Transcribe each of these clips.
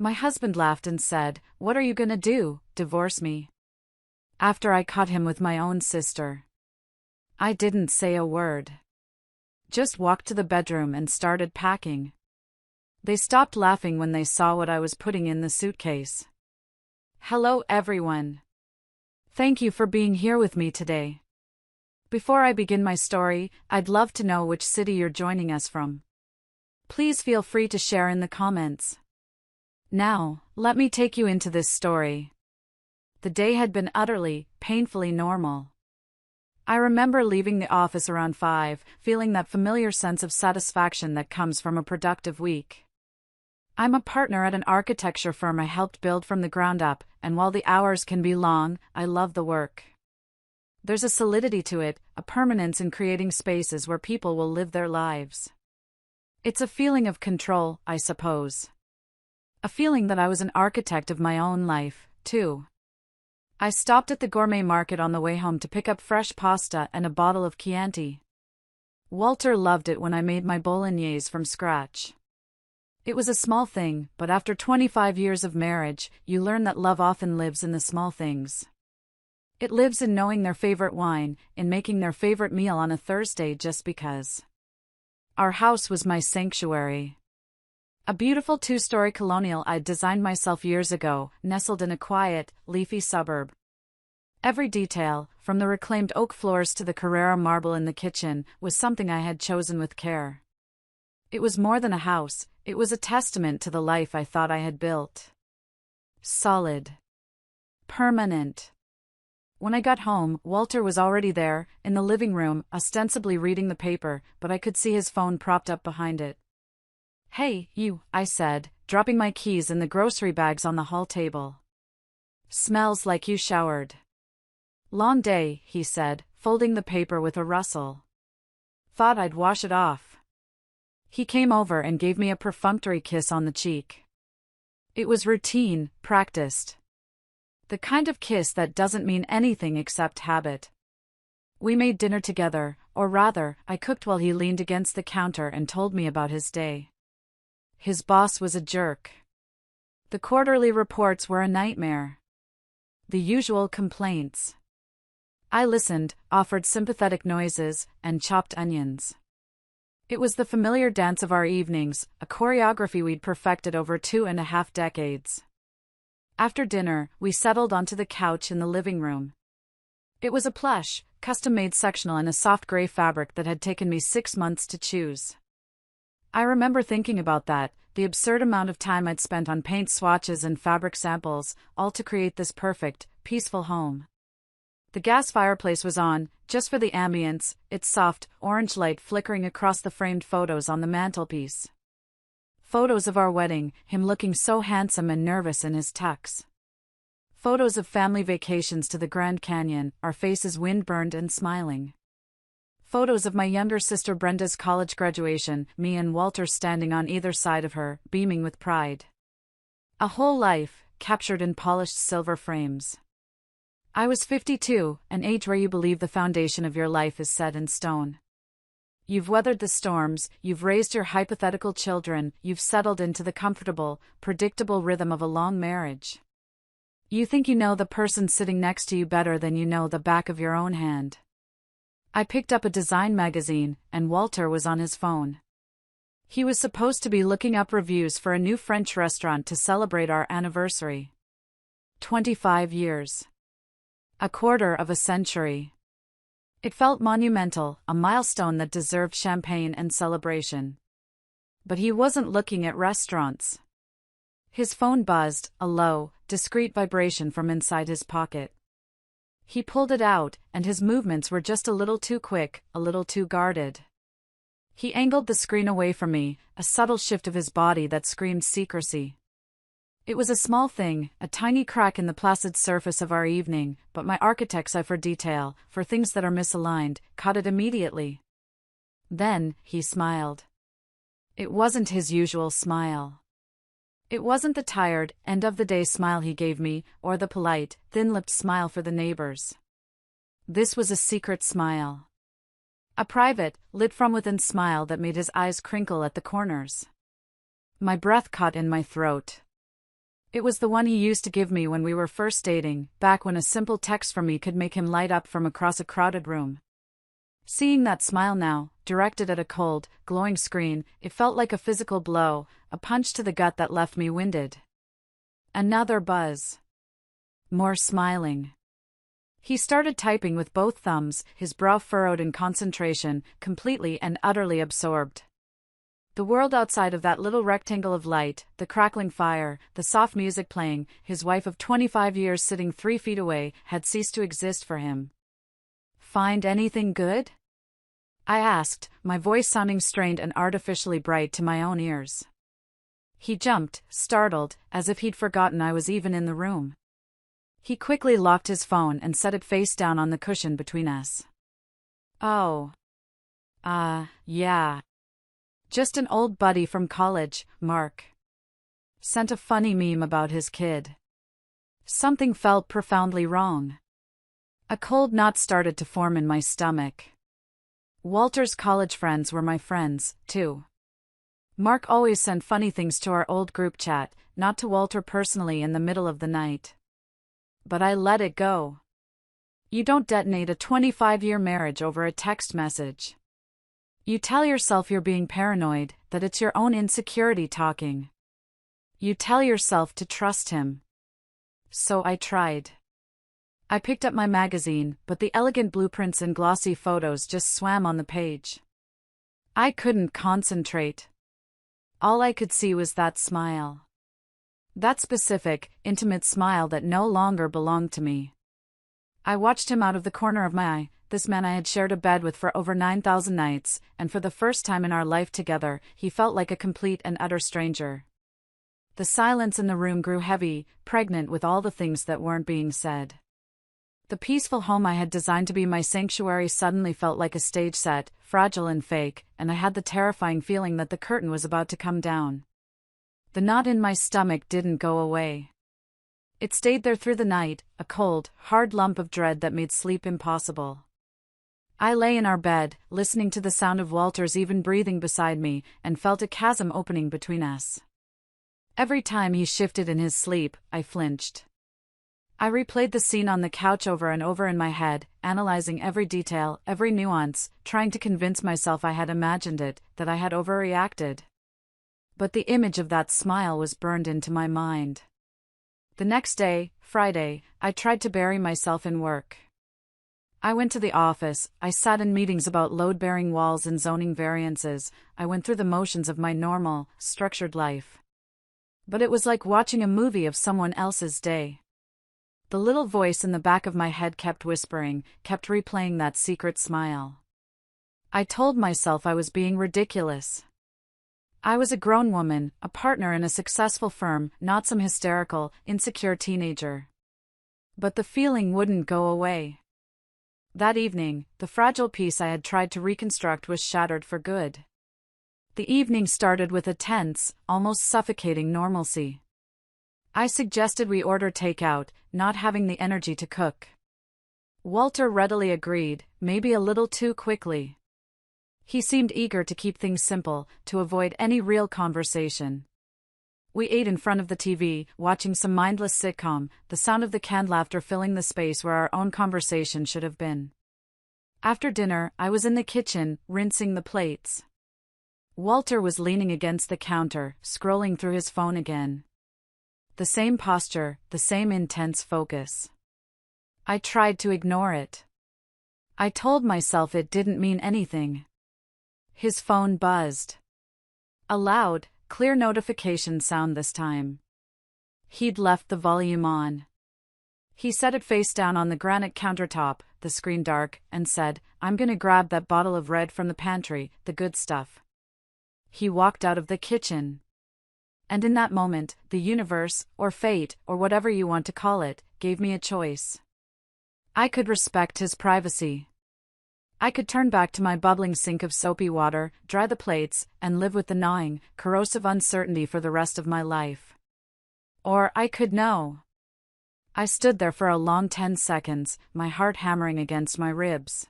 My husband laughed and said, "What are you gonna do, divorce me?" After I caught him with my own sister. I didn't say a word. Just walked to the bedroom and started packing. They stopped laughing when they saw what I was putting in the suitcase. Hello everyone. Thank you for being here with me today. Before I begin my story, I'd love to know which city you're joining us from. Please feel free to share in the comments. Now, let me take you into this story. The day had been utterly, painfully normal. I remember leaving the office around 5, feeling that familiar sense of satisfaction that comes from a productive week. I'm a partner at an architecture firm I helped build from the ground up, and while the hours can be long, I love the work. There's a solidity to it, a permanence in creating spaces where people will live their lives. It's a feeling of control, I suppose. A feeling that I was an architect of my own life, too. I stopped at the gourmet market on the way home to pick up fresh pasta and a bottle of Chianti. Walter loved it when I made my bolognese from scratch. It was a small thing, but after 25 years of marriage, you learn that love often lives in the small things. It lives in knowing their favorite wine, in making their favorite meal on a Thursday just because. Our house was my sanctuary. A beautiful 2-story colonial I'd designed myself years ago, nestled in a quiet, leafy suburb. Every detail, from the reclaimed oak floors to the Carrara marble in the kitchen, was something I had chosen with care. It was more than a house, it was a testament to the life I thought I had built. Solid. Permanent. When I got home, Walter was already there, in the living room, ostensibly reading the paper, but I could see his phone propped up behind it. "Hey, you," I said, dropping my keys in the grocery bags on the hall table. "Smells like you showered." "Long day," he said, folding the paper with a rustle. "Thought I'd wash it off." He came over and gave me a perfunctory kiss on the cheek. It was routine, practiced. The kind of kiss that doesn't mean anything except habit. We made dinner together, or rather, I cooked while he leaned against the counter and told me about his day. His boss was a jerk. The quarterly reports were a nightmare. The usual complaints. I listened, offered sympathetic noises, and chopped onions. It was the familiar dance of our evenings, a choreography we'd perfected over 2.5 decades. After dinner, we settled onto the couch in the living room. It was a plush, custom-made sectional in a soft gray fabric that had taken me 6 months to choose. I remember thinking about that, the absurd amount of time I'd spent on paint swatches and fabric samples, all to create this perfect, peaceful home. The gas fireplace was on, just for the ambience, its soft, orange light flickering across the framed photos on the mantelpiece. Photos of our wedding, him looking so handsome and nervous in his tux. Photos of family vacations to the Grand Canyon, our faces wind-burned and smiling. Photos of my younger sister Brenda's college graduation, me and Walter standing on either side of her, beaming with pride. A whole life, captured in polished silver frames. I was 52, an age where you believe the foundation of your life is set in stone. You've weathered the storms, you've raised your hypothetical children, you've settled into the comfortable, predictable rhythm of a long marriage. You think you know the person sitting next to you better than you know the back of your own hand. I picked up a design magazine, and Walter was on his phone. He was supposed to be looking up reviews for a new French restaurant to celebrate our anniversary. 25 years. A quarter of a century. It felt monumental, a milestone that deserved champagne and celebration. But he wasn't looking at restaurants. His phone buzzed, a low, discreet vibration from inside his pocket. He pulled it out, and his movements were just a little too quick, a little too guarded. He angled the screen away from me, a subtle shift of his body that screamed secrecy. It was a small thing, a tiny crack in the placid surface of our evening, but my architect's eye for detail, for things that are misaligned, caught it immediately. Then, he smiled. It wasn't his usual smile. It wasn't the tired, end-of-the-day smile he gave me, or the polite, thin-lipped smile for the neighbors. This was a secret smile. A private, lit-from-within smile that made his eyes crinkle at the corners. My breath caught in my throat. It was the one he used to give me when we were first dating, back when a simple text from me could make him light up from across a crowded room. Seeing that smile now, directed at a cold, glowing screen, it felt like a physical blow, a punch to the gut that left me winded. Another buzz. More smiling. He started typing with both thumbs, his brow furrowed in concentration, completely and utterly absorbed. The world outside of that little rectangle of light, the crackling fire, the soft music playing, his wife of 25 years sitting 3 feet away, had ceased to exist for him. "Find anything good?" I asked, my voice sounding strained and artificially bright to my own ears. He jumped, startled, as if he'd forgotten I was even in the room. He quickly locked his phone and set it face down on the cushion between us. "Oh. Yeah. Just an old buddy from college, Mark. Sent a funny meme about his kid." Something felt profoundly wrong. A cold knot started to form in my stomach. Walter's college friends were my friends, too. Mark always sent funny things to our old group chat, not to Walter personally in the middle of the night. But I let it go. You don't detonate a 25-year marriage over a text message. You tell yourself you're being paranoid, that it's your own insecurity talking. You tell yourself to trust him. So I tried. I picked up my magazine, but the elegant blueprints and glossy photos just swam on the page. I couldn't concentrate. All I could see was that smile. That specific, intimate smile that no longer belonged to me. I watched him out of the corner of my eye, this man I had shared a bed with for over 9,000 nights, and for the first time in our life together, he felt like a complete and utter stranger. The silence in the room grew heavy, pregnant with all the things that weren't being said. The peaceful home I had designed to be my sanctuary suddenly felt like a stage set, fragile and fake, and I had the terrifying feeling that the curtain was about to come down. The knot in my stomach didn't go away. It stayed there through the night, a cold, hard lump of dread that made sleep impossible. I lay in our bed, listening to the sound of Walter's even breathing beside me, and felt a chasm opening between us. Every time he shifted in his sleep, I flinched. I replayed the scene on the couch over and over in my head, analyzing every detail, every nuance, trying to convince myself I had imagined it, that I had overreacted. But the image of that smile was burned into my mind. The next day, Friday, I tried to bury myself in work. I went to the office, I sat in meetings about load-bearing walls and zoning variances, I went through the motions of my normal, structured life. But it was like watching a movie of someone else's day. The little voice in the back of my head kept whispering, kept replaying that secret smile. I told myself I was being ridiculous. I was a grown woman, a partner in a successful firm, not some hysterical, insecure teenager. But the feeling wouldn't go away. That evening, the fragile piece I had tried to reconstruct was shattered for good. The evening started with a tense, almost suffocating normalcy. I suggested we order takeout, not having the energy to cook. Walter readily agreed, maybe a little too quickly. He seemed eager to keep things simple, to avoid any real conversation. We ate in front of the TV, watching some mindless sitcom, the sound of the canned laughter filling the space where our own conversation should have been. After dinner, I was in the kitchen, rinsing the plates. Walter was leaning against the counter, scrolling through his phone again. The same posture, the same intense focus. I tried to ignore it. I told myself it didn't mean anything. His phone buzzed. A loud, clear notification sound this time. He'd left the volume on. He set it face down on the granite countertop, the screen dark, and said, "I'm gonna grab that bottle of red from the pantry, the good stuff." He walked out of the kitchen. And in that moment, the universe, or fate, or whatever you want to call it, gave me a choice. I could respect his privacy. I could turn back to my bubbling sink of soapy water, dry the plates, and live with the gnawing, corrosive uncertainty for the rest of my life. Or I could know. I stood there for a long 10 seconds, my heart hammering against my ribs.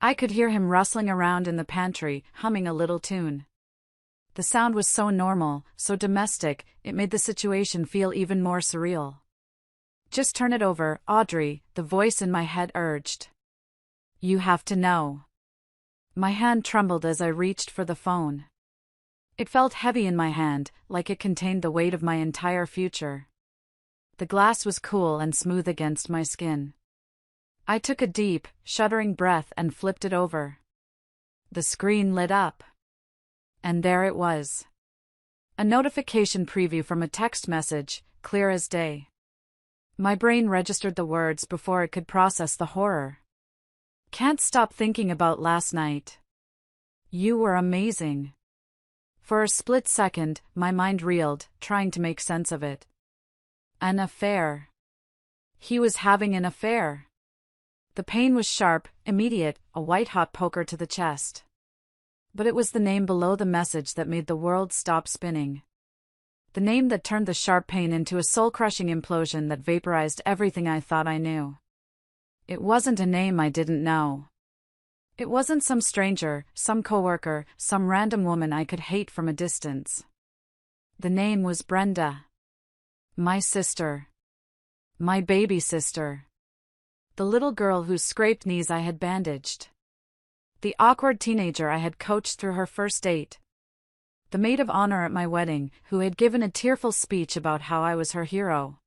I could hear him rustling around in the pantry, humming a little tune. The sound was so normal, so domestic, it made the situation feel even more surreal. "Just turn it over, Audrey," the voice in my head urged. "You have to know." My hand trembled as I reached for the phone. It felt heavy in my hand, like it contained the weight of my entire future. The glass was cool and smooth against my skin. I took a deep, shuddering breath and flipped it over. The screen lit up. And there it was. A notification preview from a text message, clear as day. My brain registered the words before it could process the horror. "Can't stop thinking about last night. You were amazing." For a split second, my mind reeled, trying to make sense of it. An affair. He was having an affair. The pain was sharp, immediate, a white-hot poker to the chest. But it was the name below the message that made the world stop spinning. The name that turned the sharp pain into a soul-crushing implosion that vaporized everything I thought I knew. It wasn't a name I didn't know. It wasn't some stranger, some coworker, some random woman I could hate from a distance. The name was Brenda. My sister. My baby sister. The little girl whose scraped knees I had bandaged. The awkward teenager I had coached through her first date. The maid of honor at my wedding, who had given a tearful speech about how I was her hero.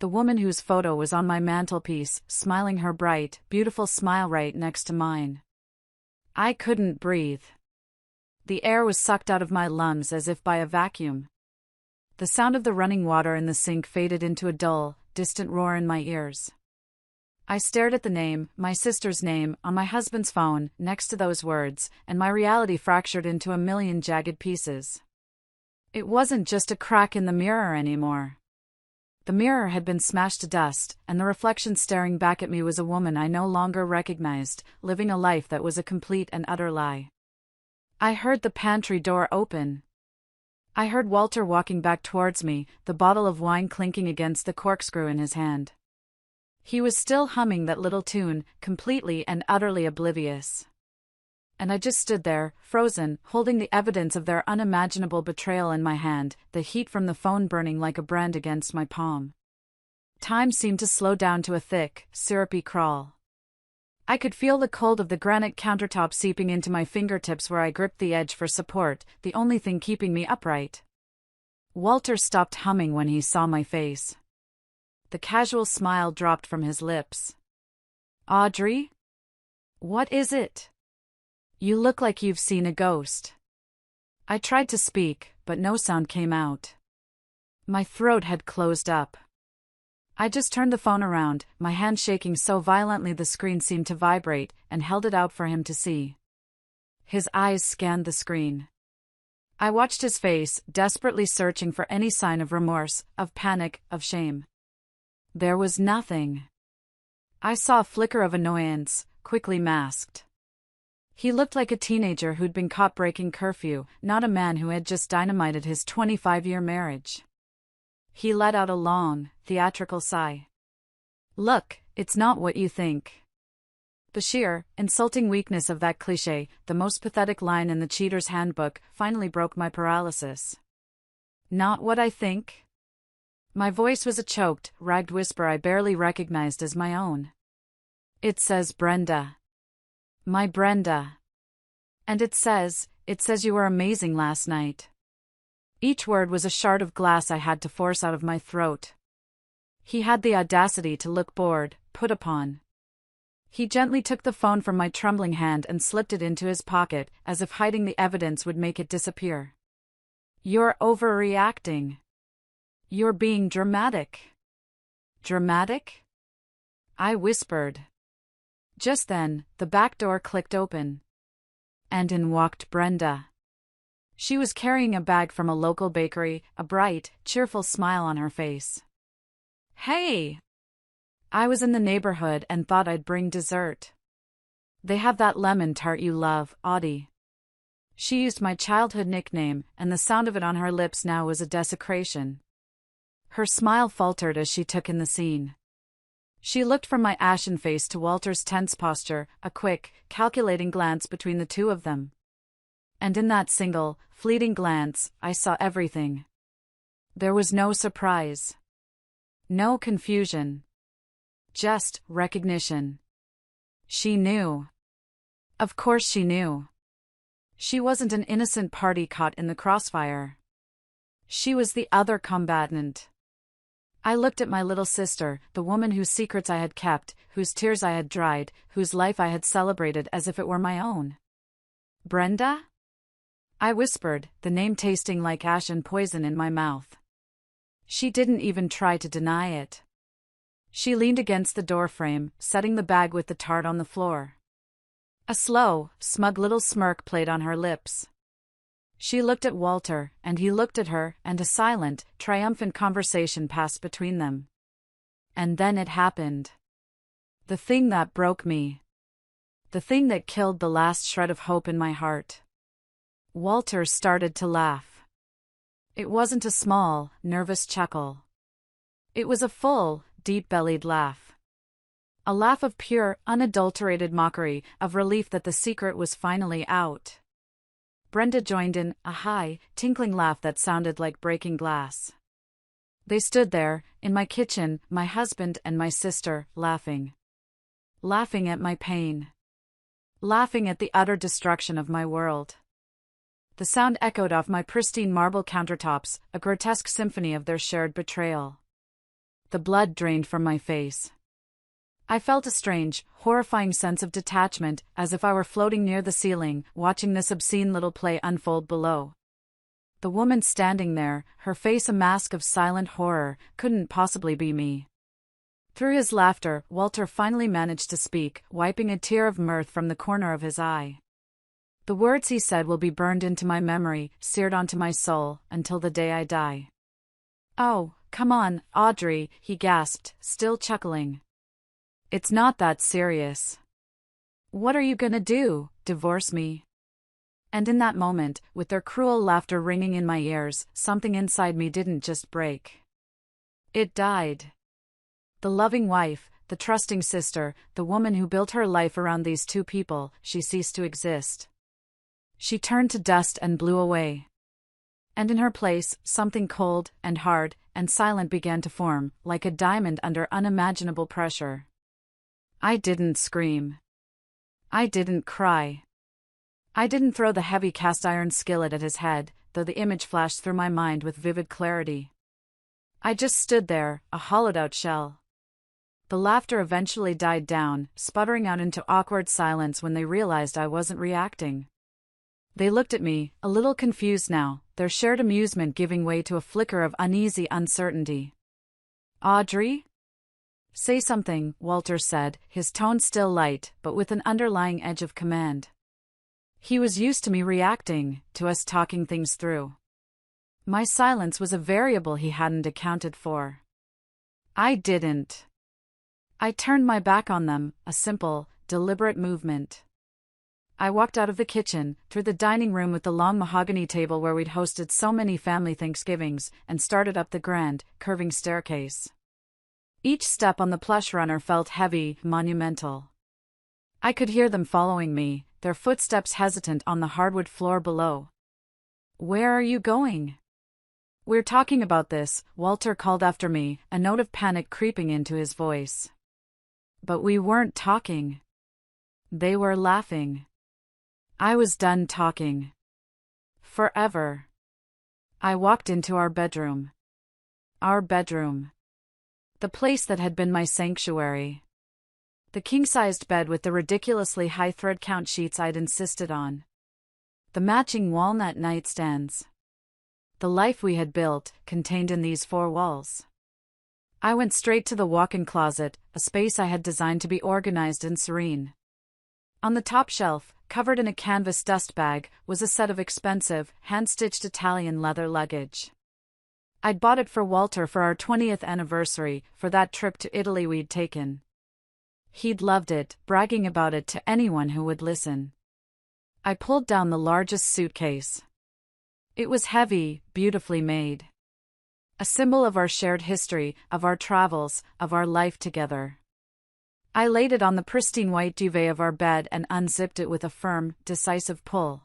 The woman whose photo was on my mantelpiece, smiling her bright, beautiful smile right next to mine. I couldn't breathe. The air was sucked out of my lungs as if by a vacuum. The sound of the running water in the sink faded into a dull, distant roar in my ears. I stared at the name, my sister's name, on my husband's phone, next to those words, and my reality fractured into a million jagged pieces. It wasn't just a crack in the mirror anymore. The mirror had been smashed to dust, and the reflection staring back at me was a woman I no longer recognized, living a life that was a complete and utter lie. I heard the pantry door open. I heard Walter walking back towards me, the bottle of wine clinking against the corkscrew in his hand. He was still humming that little tune, completely and utterly oblivious. And I just stood there, frozen, holding the evidence of their unimaginable betrayal in my hand, the heat from the phone burning like a brand against my palm. Time seemed to slow down to a thick, syrupy crawl. I could feel the cold of the granite countertop seeping into my fingertips where I gripped the edge for support, the only thing keeping me upright. Walter stopped humming when he saw my face. The casual smile dropped from his lips. "Audrey? What is it? You look like you've seen a ghost." I tried to speak, but no sound came out. My throat had closed up. I just turned the phone around, my hand shaking so violently the screen seemed to vibrate, and held it out for him to see. His eyes scanned the screen. I watched his face, desperately searching for any sign of remorse, of panic, of shame. There was nothing. I saw a flicker of annoyance, quickly masked. He looked like a teenager who'd been caught breaking curfew, not a man who had just dynamited his 25-year marriage. He let out a long, theatrical sigh. "Look, it's not what you think." The sheer, insulting weakness of that cliché, the most pathetic line in the cheater's handbook, finally broke my paralysis. "Not what I think?" My voice was a choked, ragged whisper I barely recognized as my own. "It says Brenda. My Brenda. And it says you were amazing last night." Each word was a shard of glass I had to force out of my throat. He had the audacity to look bored, put upon. He gently took the phone from my trembling hand and slipped it into his pocket, as if hiding the evidence would make it disappear. "You're overreacting. You're being dramatic." "Dramatic?" I whispered. Just then, the back door clicked open. And in walked Brenda. She was carrying a bag from a local bakery, a bright, cheerful smile on her face. "Hey!" I was in the neighborhood and thought I'd bring dessert. "They have that lemon tart you love, Audie." She used my childhood nickname, and the sound of it on her lips now was a desecration. Her smile faltered as she took in the scene. She looked from my ashen face to Walter's tense posture, a quick, calculating glance between the two of them. And in that single, fleeting glance, I saw everything. There was no surprise. No confusion. Just recognition. She knew. Of course she knew. She wasn't an innocent party caught in the crossfire. She was the other combatant. I looked at my little sister, the woman whose secrets I had kept, whose tears I had dried, whose life I had celebrated as if it were my own. Brenda? I whispered, the name tasting like ash and poison in my mouth. She didn't even try to deny it. She leaned against the doorframe, setting the bag with the tart on the floor. A slow, smug little smirk played on her lips. She looked at Walter, and he looked at her, and a silent, triumphant conversation passed between them. And then it happened. The thing that broke me. The thing that killed the last shred of hope in my heart. Walter started to laugh. It wasn't a small, nervous chuckle. It was a full, deep-bellied laugh. A laugh of pure, unadulterated mockery, of relief that the secret was finally out. Brenda joined in, a high, tinkling laugh that sounded like breaking glass. They stood there, in my kitchen, my husband and my sister, laughing. Laughing at my pain. Laughing at the utter destruction of my world. The sound echoed off my pristine marble countertops, a grotesque symphony of their shared betrayal. The blood drained from my face. I felt a strange, horrifying sense of detachment, as if I were floating near the ceiling, watching this obscene little play unfold below. The woman standing there, her face a mask of silent horror, couldn't possibly be me. Through his laughter, Walter finally managed to speak, wiping a tear of mirth from the corner of his eye. The words he said will be burned into my memory, seared onto my soul, until the day I die. "Oh, come on, Audrey," he gasped, still chuckling. "It's not that serious. What are you gonna do, divorce me?" And in that moment, with their cruel laughter ringing in my ears, something inside me didn't just break. It died. The loving wife, the trusting sister, the woman who built her life around these two people, she ceased to exist. She turned to dust and blew away. And in her place, something cold, and hard, and silent began to form, like a diamond under unimaginable pressure. I didn't scream. I didn't cry. I didn't throw the heavy cast-iron skillet at his head, though the image flashed through my mind with vivid clarity. I just stood there, a hollowed-out shell. The laughter eventually died down, sputtering out into awkward silence when they realized I wasn't reacting. They looked at me, a little confused now, their shared amusement giving way to a flicker of uneasy uncertainty. "Audrey?" "Say something," Walter said, his tone still light, but with an underlying edge of command. He was used to me reacting, to us talking things through. My silence was a variable he hadn't accounted for. I didn't. I turned my back on them, a simple, deliberate movement. I walked out of the kitchen, through the dining room with the long mahogany table where we'd hosted so many family Thanksgivings, and started up the grand, curving staircase. Each step on the plush runner felt heavy, monumental. I could hear them following me, their footsteps hesitant on the hardwood floor below. "Where are you going?" "We're talking about this," Walter called after me, a note of panic creeping into his voice. But we weren't talking. They were laughing. I was done talking. Forever. I walked into our bedroom. Our bedroom. The place that had been my sanctuary. The king-sized bed with the ridiculously high thread count sheets I'd insisted on. The matching walnut nightstands. The life we had built, contained in these four walls. I went straight to the walk-in closet, a space I had designed to be organized and serene. On the top shelf, covered in a canvas dust bag, was a set of expensive, hand-stitched Italian leather luggage. I'd bought it for Walter for our 20th anniversary, for that trip to Italy we'd taken. He'd loved it, bragging about it to anyone who would listen. I pulled down the largest suitcase. It was heavy, beautifully made. A symbol of our shared history, of our travels, of our life together. I laid it on the pristine white duvet of our bed and unzipped it with a firm, decisive pull.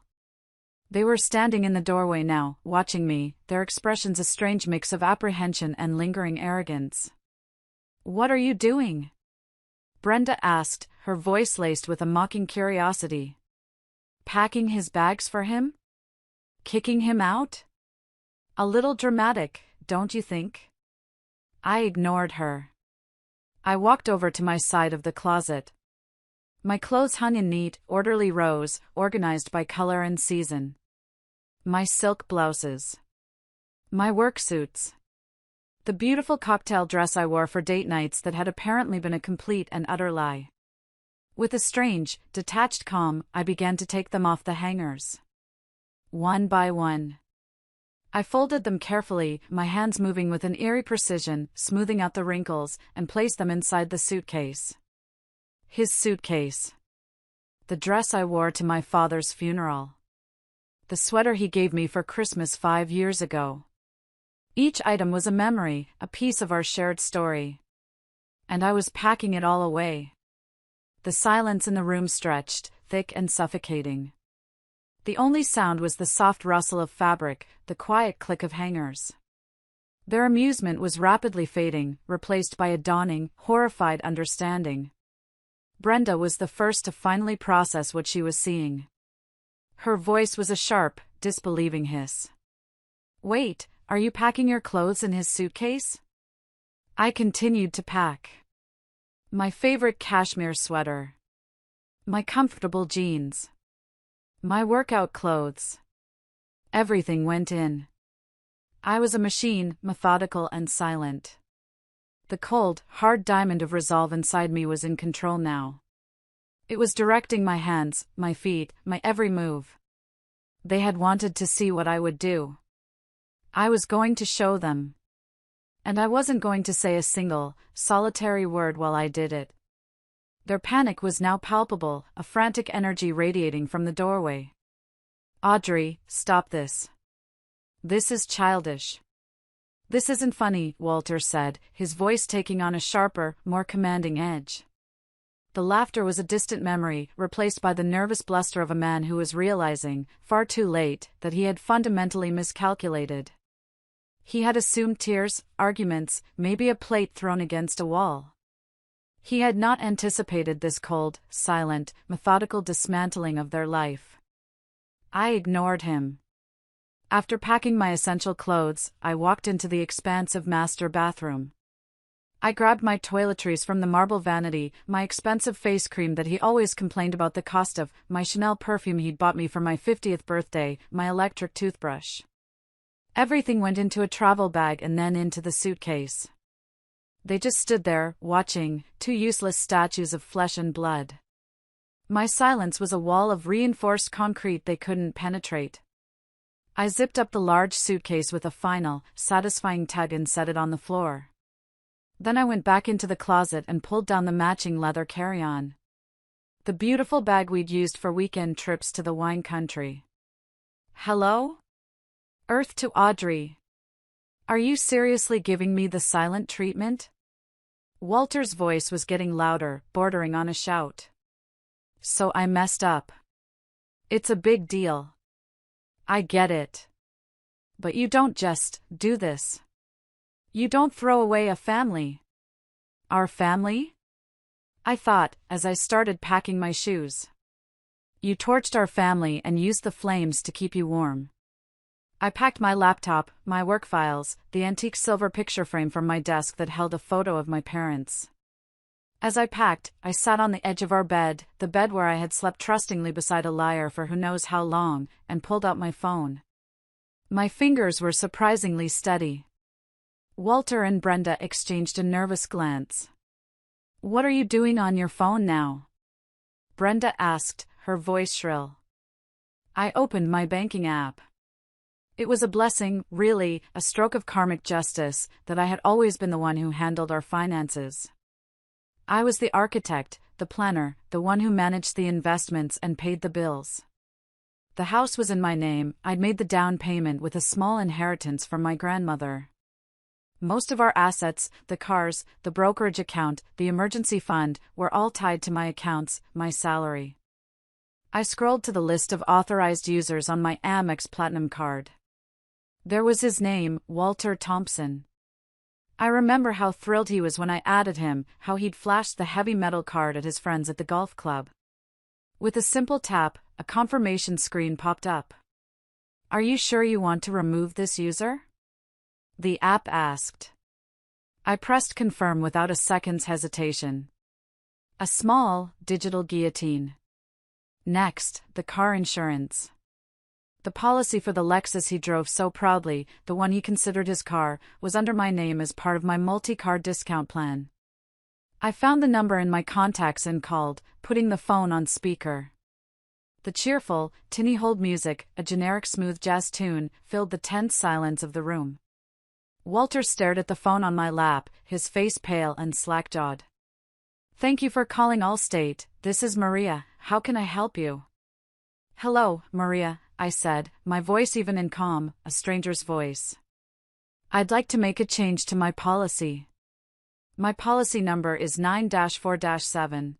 They were standing in the doorway now, watching me, their expressions a strange mix of apprehension and lingering arrogance. "What are you doing?" Brenda asked, her voice laced with a mocking curiosity. "Packing his bags for him? Kicking him out? A little dramatic, don't you think?" I ignored her. I walked over to my side of the closet. My clothes hung in neat, orderly rows, organized by color and season. My silk blouses. My work suits. The beautiful cocktail dress I wore for date nights that had apparently been a complete and utter lie. With a strange, detached calm, I began to take them off the hangers. One by one. I folded them carefully, my hands moving with an eerie precision, smoothing out the wrinkles, and placed them inside the suitcase. His suitcase. The dress I wore to my father's funeral. The sweater he gave me for Christmas 5 years ago. Each item was a memory, a piece of our shared story. And I was packing it all away. The silence in the room stretched, thick and suffocating. The only sound was the soft rustle of fabric, the quiet click of hangers. Their amusement was rapidly fading, replaced by a dawning, horrified understanding. Brenda was the first to finally process what she was seeing. Her voice was a sharp, disbelieving hiss. "Wait, are you packing your clothes in his suitcase?" I continued to pack. My favorite cashmere sweater. My comfortable jeans. My workout clothes. Everything went in. I was a machine, methodical and silent. The cold, hard diamond of resolve inside me was in control now. It was directing my hands, my feet, my every move. They had wanted to see what I would do. I was going to show them. And I wasn't going to say a single, solitary word while I did it. Their panic was now palpable, a frantic energy radiating from the doorway. "Audrey, stop this. This is childish." "This isn't funny," Walter said, his voice taking on a sharper, more commanding edge. The laughter was a distant memory, replaced by the nervous bluster of a man who was realizing, far too late, that he had fundamentally miscalculated. He had assumed tears, arguments, maybe a plate thrown against a wall. He had not anticipated this cold, silent, methodical dismantling of their life. I ignored him. After packing my essential clothes, I walked into the expansive master bathroom. I grabbed my toiletries from the marble vanity, my expensive face cream that he always complained about the cost of, my Chanel perfume he'd bought me for my 50th birthday, my electric toothbrush. Everything went into a travel bag and then into the suitcase. They just stood there, watching, two useless statues of flesh and blood. My silence was a wall of reinforced concrete they couldn't penetrate. I zipped up the large suitcase with a final, satisfying tug and set it on the floor. Then I went back into the closet and pulled down the matching leather carry-on. The beautiful bag we'd used for weekend trips to the wine country. "Hello? Earth to Audrey. Are you seriously giving me the silent treatment?" Walter's voice was getting louder, bordering on a shout. "So I messed up. It's a big deal. I get it. But you don't just do this. You don't throw away a family." "Our family?" I thought, as I started packing my shoes. "You torched our family and used the flames to keep you warm." I packed my laptop, my work files, the antique silver picture frame from my desk that held a photo of my parents. As I packed, I sat on the edge of our bed, the bed where I had slept trustingly beside a liar for who knows how long, and pulled out my phone. My fingers were surprisingly steady. Walter and Brenda exchanged a nervous glance. "What are you doing on your phone now?" Brenda asked, her voice shrill. I opened my banking app. It was a blessing, really, a stroke of karmic justice, that I had always been the one who handled our finances. I was the architect, the planner, the one who managed the investments and paid the bills. The house was in my name, I'd made the down payment with a small inheritance from my grandmother. Most of our assets, the cars, the brokerage account, the emergency fund, were all tied to my accounts, my salary. I scrolled to the list of authorized users on my Amex Platinum card. There was his name, Walter Thompson. I remember how thrilled he was when I added him, how he'd flashed the heavy metal card at his friends at the golf club. With a simple tap, a confirmation screen popped up. "Are you sure you want to remove this user?" the app asked. I pressed confirm without a second's hesitation. A small, digital guillotine. Next, the car insurance. The policy for the Lexus he drove so proudly, the one he considered his car, was under my name as part of my multi-car discount plan. I found the number in my contacts and called, putting the phone on speaker. The cheerful, tinny hold music, a generic smooth jazz tune, filled the tense silence of the room. Walter stared at the phone on my lap, his face pale and slack-jawed. "Thank you for calling Allstate, this is Maria, how can I help you?" "Hello, Maria," I said, my voice even in calm, a stranger's voice. "I'd like to make a change to my policy. My policy number is 9-4-7.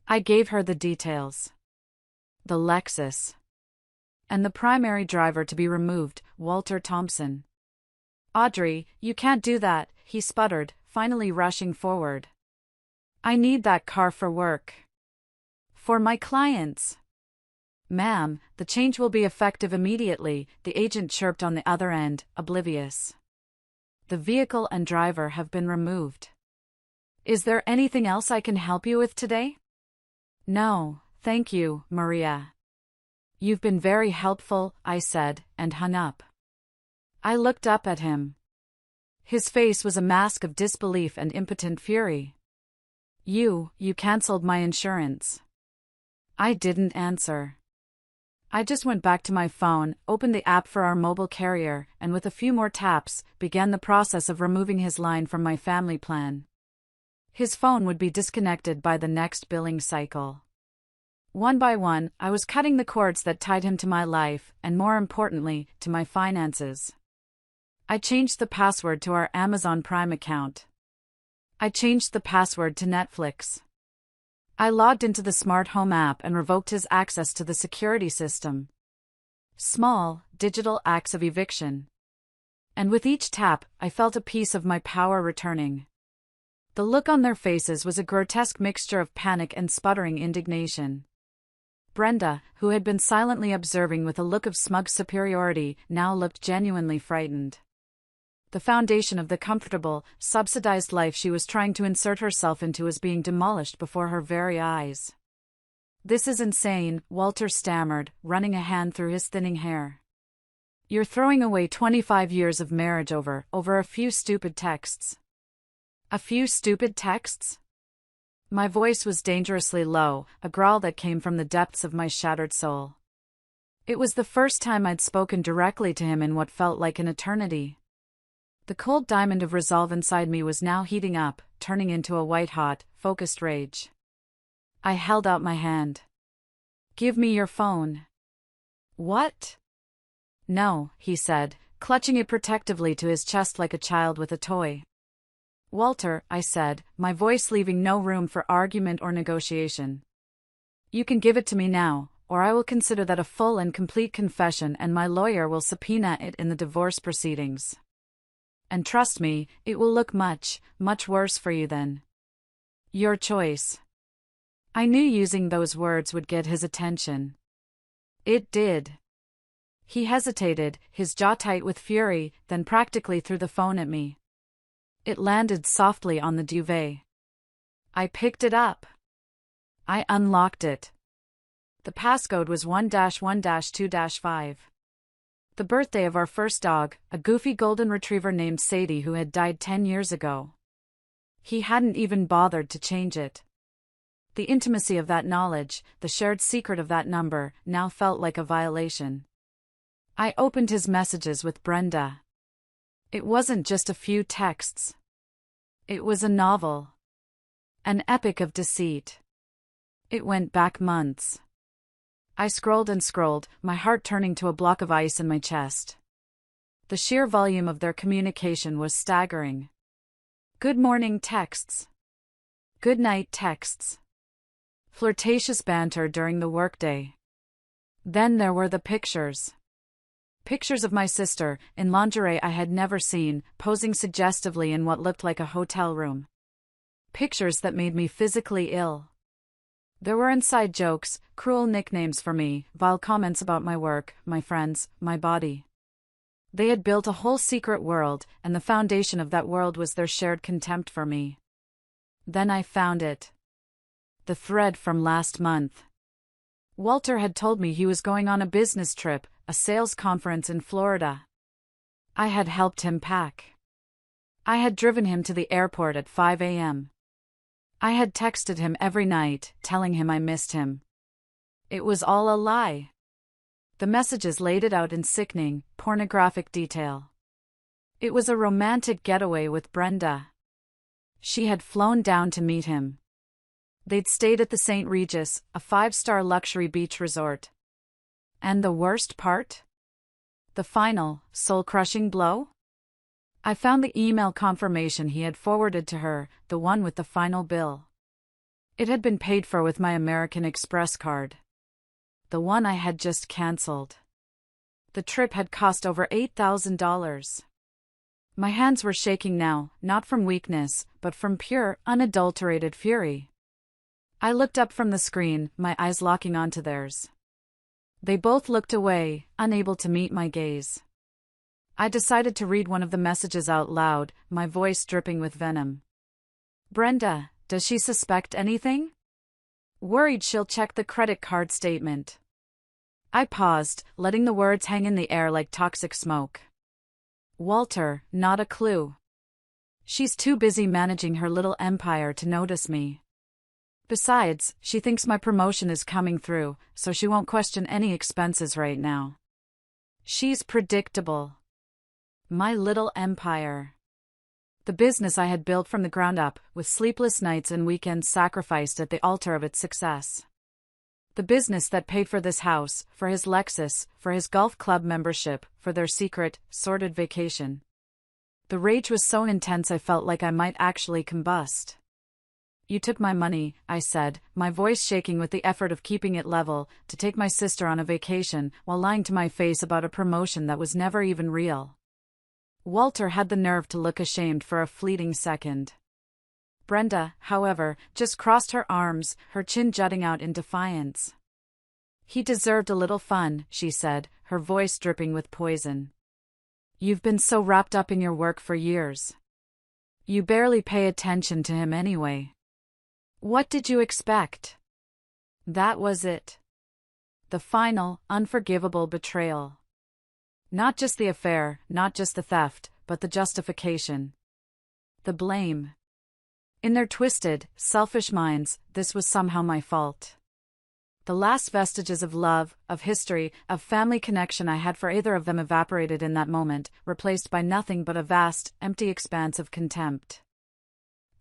I gave her the details. The Lexus. And the primary driver to be removed, Walter Thompson. "Audrey, you can't do that," he sputtered, finally rushing forward. "I need that car for work. For my clients." "Ma'am, the change will be effective immediately," the agent chirped on the other end, oblivious. "The vehicle and driver have been removed. Is there anything else I can help you with today?" "No, thank you, Maria. You've been very helpful," I said, and hung up. I looked up at him. His face was a mask of disbelief and impotent fury. You canceled my insurance." I didn't answer. I just went back to my phone, opened the app for our mobile carrier, and with a few more taps, began the process of removing his line from my family plan. His phone would be disconnected by the next billing cycle. One by one, I was cutting the cords that tied him to my life, and more importantly, to my finances. I changed the password to our Amazon Prime account. I changed the password to Netflix. I logged into the smart home app and revoked his access to the security system. Small, digital acts of eviction. And with each tap, I felt a piece of my power returning. The look on their faces was a grotesque mixture of panic and sputtering indignation. Brenda, who had been silently observing with a look of smug superiority, now looked genuinely frightened. The foundation of the comfortable, subsidized life she was trying to insert herself into was being demolished before her very eyes. "This is insane," Walter stammered, running a hand through his thinning hair. "You're throwing away 25 years of marriage over a few stupid texts." "A few stupid texts?" My voice was dangerously low, a growl that came from the depths of my shattered soul. It was the first time I'd spoken directly to him in what felt like an eternity. The cold diamond of resolve inside me was now heating up, turning into a white-hot, focused rage. I held out my hand. "Give me your phone." "What?" "No," he said, clutching it protectively to his chest like a child with a toy. "Walter," I said, my voice leaving no room for argument or negotiation. "You can give it to me now, or I will consider that a full and complete confession and my lawyer will subpoena it in the divorce proceedings. And trust me, it will look much, much worse for you then. Your choice." I knew using those words would get his attention. It did. He hesitated, his jaw tight with fury, then practically threw the phone at me. It landed softly on the duvet. I picked it up. I unlocked it. The passcode was 1-1-2-5. The birthday of our first dog, a goofy golden retriever named Sadie who had died 10 years ago. He hadn't even bothered to change it. The intimacy of that knowledge, the shared secret of that number, now felt like a violation. I opened his messages with Brenda. It wasn't just a few texts. It was a novel. An epic of deceit. It went back months. I scrolled and scrolled, my heart turning to a block of ice in my chest. The sheer volume of their communication was staggering. Good morning texts. Good night texts. Flirtatious banter during the workday. Then there were the pictures. Pictures of my sister, in lingerie I had never seen, posing suggestively in what looked like a hotel room. Pictures that made me physically ill. There were inside jokes, cruel nicknames for me, vile comments about my work, my friends, my body. They had built a whole secret world, and the foundation of that world was their shared contempt for me. Then I found it. The thread from last month. Walter had told me he was going on a business trip, a sales conference in Florida. I had helped him pack. I had driven him to the airport at 5 a.m. I had texted him every night, telling him I missed him. It was all a lie. The messages laid it out in sickening, pornographic detail. It was a romantic getaway with Brenda. She had flown down to meet him. They'd stayed at the St. Regis, a 5-star luxury beach resort. And the worst part? The final, soul-crushing blow? I found the email confirmation he had forwarded to her, the one with the final bill. It had been paid for with my American Express card. The one I had just cancelled. The trip had cost over $8,000. My hands were shaking now, not from weakness, but from pure, unadulterated fury. I looked up from the screen, my eyes locking onto theirs. They both looked away, unable to meet my gaze. I decided to read one of the messages out loud, my voice dripping with venom. Brenda, does she suspect anything? Worried she'll check the credit card statement. I paused, letting the words hang in the air like toxic smoke. Walter, not a clue. She's too busy managing her little empire to notice me. Besides, she thinks my promotion is coming through, so she won't question any expenses right now. She's predictable. My little empire. The business I had built from the ground up, with sleepless nights and weekends sacrificed at the altar of its success. The business that paid for this house, for his Lexus, for his golf club membership, for their secret, sordid vacation. The rage was so intense I felt like I might actually combust. You took my money, I said, my voice shaking with the effort of keeping it level, to take my sister on a vacation, while lying to my face about a promotion that was never even real. Walter had the nerve to look ashamed for a fleeting second. Brenda, however, just crossed her arms, her chin jutting out in defiance. He deserved a little fun, she said, her voice dripping with poison. You've been so wrapped up in your work for years. You barely pay attention to him anyway. What did you expect? That was it. The final, unforgivable betrayal. Not just the affair, not just the theft, but the justification. The blame. In their twisted, selfish minds, this was somehow my fault. The last vestiges of love, of history, of family connection I had for either of them evaporated in that moment, replaced by nothing but a vast, empty expanse of contempt.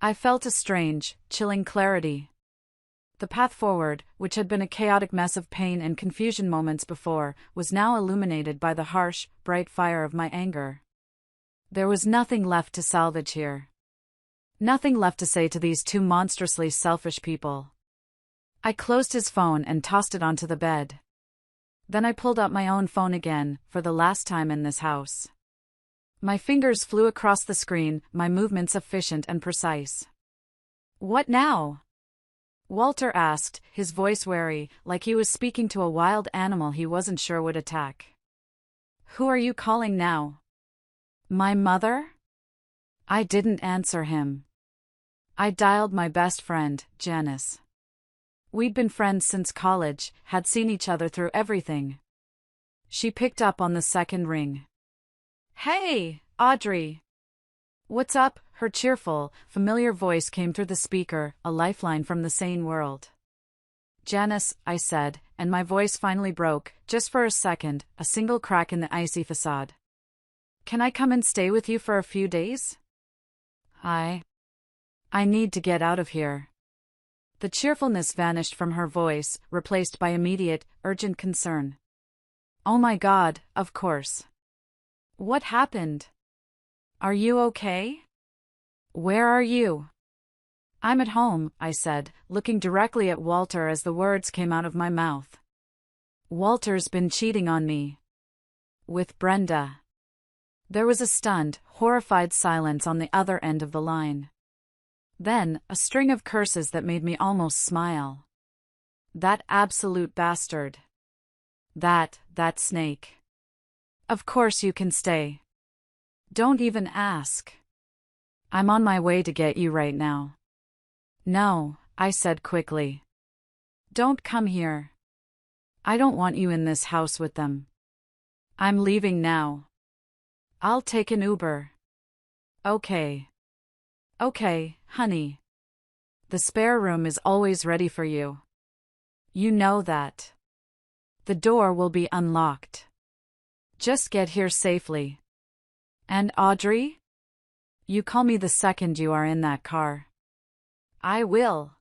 I felt a strange, chilling clarity. The path forward, which had been a chaotic mess of pain and confusion moments before, was now illuminated by the harsh, bright fire of my anger. There was nothing left to salvage here. Nothing left to say to these two monstrously selfish people. I closed his phone and tossed it onto the bed. Then I pulled out my own phone again, for the last time in this house. My fingers flew across the screen, my movements efficient and precise. What now? Walter asked, his voice wary, like he was speaking to a wild animal he wasn't sure would attack. Who are you calling now? My mother? I didn't answer him. I dialed my best friend, Janice. We'd been friends since college, had seen each other through everything. She picked up on the second ring. Hey, Audrey. What's up? Her cheerful, familiar voice came through the speaker, a lifeline from the sane world. Janice, I said, and my voice finally broke, just for a second, a single crack in the icy facade. Can I come and stay with you for a few days? I need to get out of here. The cheerfulness vanished from her voice, replaced by immediate, urgent concern. Oh my God, of course. What happened? Are you okay? Where are you? I'm at home, I said, looking directly at Walter as the words came out of my mouth. Walter's been cheating on me. With Brenda. There was a stunned, horrified silence on the other end of the line. Then, a string of curses that made me almost smile. That absolute bastard. That snake. Of course you can stay. Don't even ask. I'm on my way to get you right now. No, I said quickly. Don't come here. I don't want you in this house with them. I'm leaving now. I'll take an Uber. Okay. Okay, honey. The spare room is always ready for you. You know that. The door will be unlocked. Just get here safely. And Audrey? You call me the second you are in that car. I will.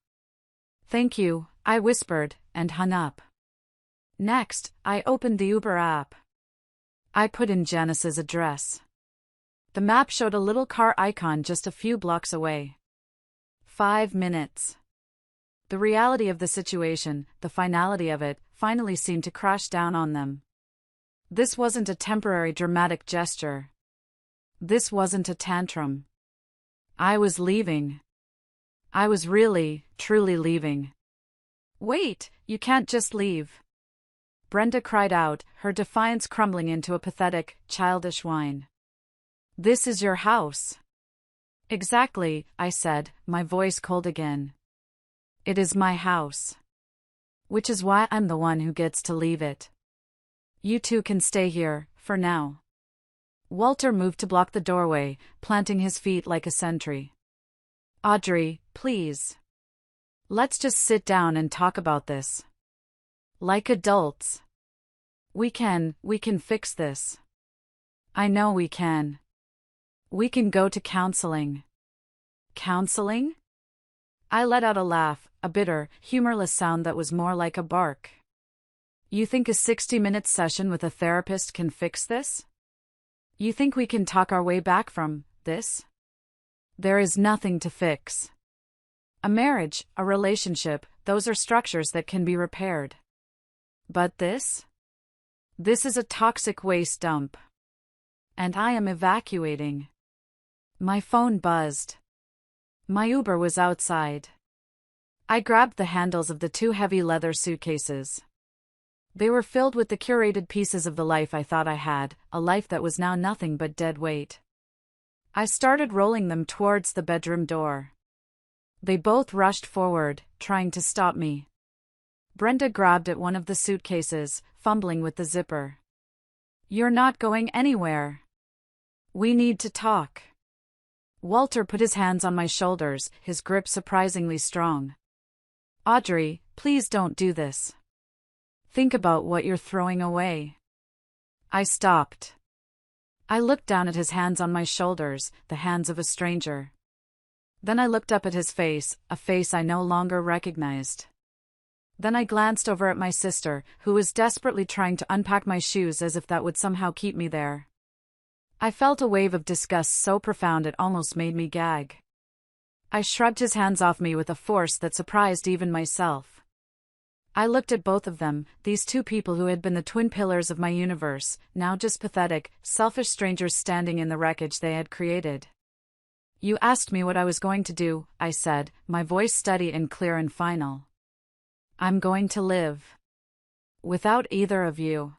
Thank you, I whispered, and hung up. Next, I opened the Uber app. I put in Janice's address. The map showed a little car icon just a few blocks away. 5 minutes. The reality of the situation, the finality of it, finally seemed to crash down on them. This wasn't a temporary dramatic gesture. This wasn't a tantrum. I was leaving. I was really, truly leaving. Wait, you can't just leave. Brenda cried out, her defiance crumbling into a pathetic, childish whine. This is your house. Exactly, I said, my voice cold again. It is my house. Which is why I'm the one who gets to leave it. You two can stay here, for now. Walter moved to block the doorway, planting his feet like a sentry. Audrey, please. Let's just sit down and talk about this. Like adults. We can fix this. I know we can. We can go to counseling. Counseling? I let out a laugh, a bitter, humorless sound that was more like a bark. You think a 60-minute session with a therapist can fix this? You think we can talk our way back from this? There is nothing to fix. A marriage, a relationship, those are structures that can be repaired. But this? This is a toxic waste dump. And I am evacuating. My phone buzzed. My Uber was outside. I grabbed the handles of the 2 heavy leather suitcases. They were filled with the curated pieces of the life I thought I had, a life that was now nothing but dead weight. I started rolling them towards the bedroom door. They both rushed forward, trying to stop me. Brenda grabbed at one of the suitcases, fumbling with the zipper. You're not going anywhere. We need to talk. Walter put his hands on my shoulders, his grip surprisingly strong. Audrey, please don't do this. Think about what you're throwing away. I stopped. I looked down at his hands on my shoulders, the hands of a stranger. Then I looked up at his face, a face I no longer recognized. Then I glanced over at my sister, who was desperately trying to unpack my shoes as if that would somehow keep me there. I felt a wave of disgust so profound it almost made me gag. I shrugged his hands off me with a force that surprised even myself. I looked at both of them, these 2 people who had been the twin pillars of my universe, now just pathetic, selfish strangers standing in the wreckage they had created. You asked me what I was going to do, I said, my voice steady and clear and final. I'm going to live. Without either of you.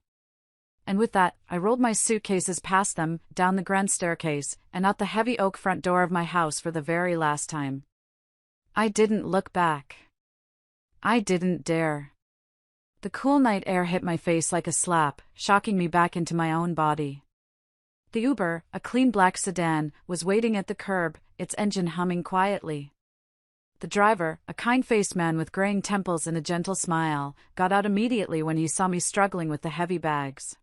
And with that, I rolled my suitcases past them, down the grand staircase, and out the heavy oak front door of my house for the very last time. I didn't look back. I didn't dare. The cool night air hit my face like a slap, shocking me back into my own body. The Uber, a clean black sedan, was waiting at the curb, its engine humming quietly. The driver, a kind-faced man with graying temples and a gentle smile, got out immediately when he saw me struggling with the heavy bags.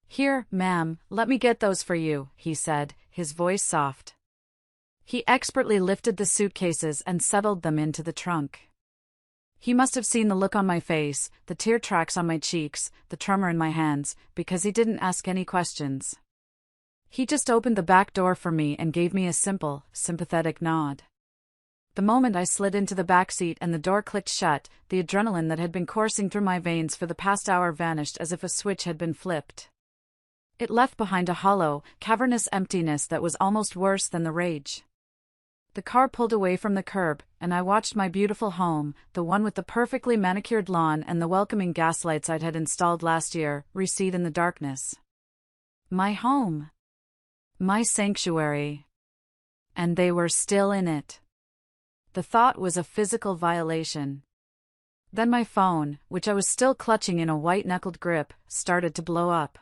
Here, ma'am, let me get those for you, he said, his voice soft. He expertly lifted the suitcases and settled them into the trunk. He must have seen the look on my face, the tear tracks on my cheeks, the tremor in my hands, because he didn't ask any questions. He just opened the back door for me and gave me a simple, sympathetic nod. The moment I slid into the back seat and the door clicked shut, the adrenaline that had been coursing through my veins for the past hour vanished as if a switch had been flipped. It left behind a hollow, cavernous emptiness that was almost worse than the rage. The car pulled away from the curb, and I watched my beautiful home, the one with the perfectly manicured lawn and the welcoming gaslights I'd had installed last year, recede in the darkness. My home. My sanctuary. And they were still in it. The thought was a physical violation. Then my phone, which I was still clutching in a white-knuckled grip, started to blow up.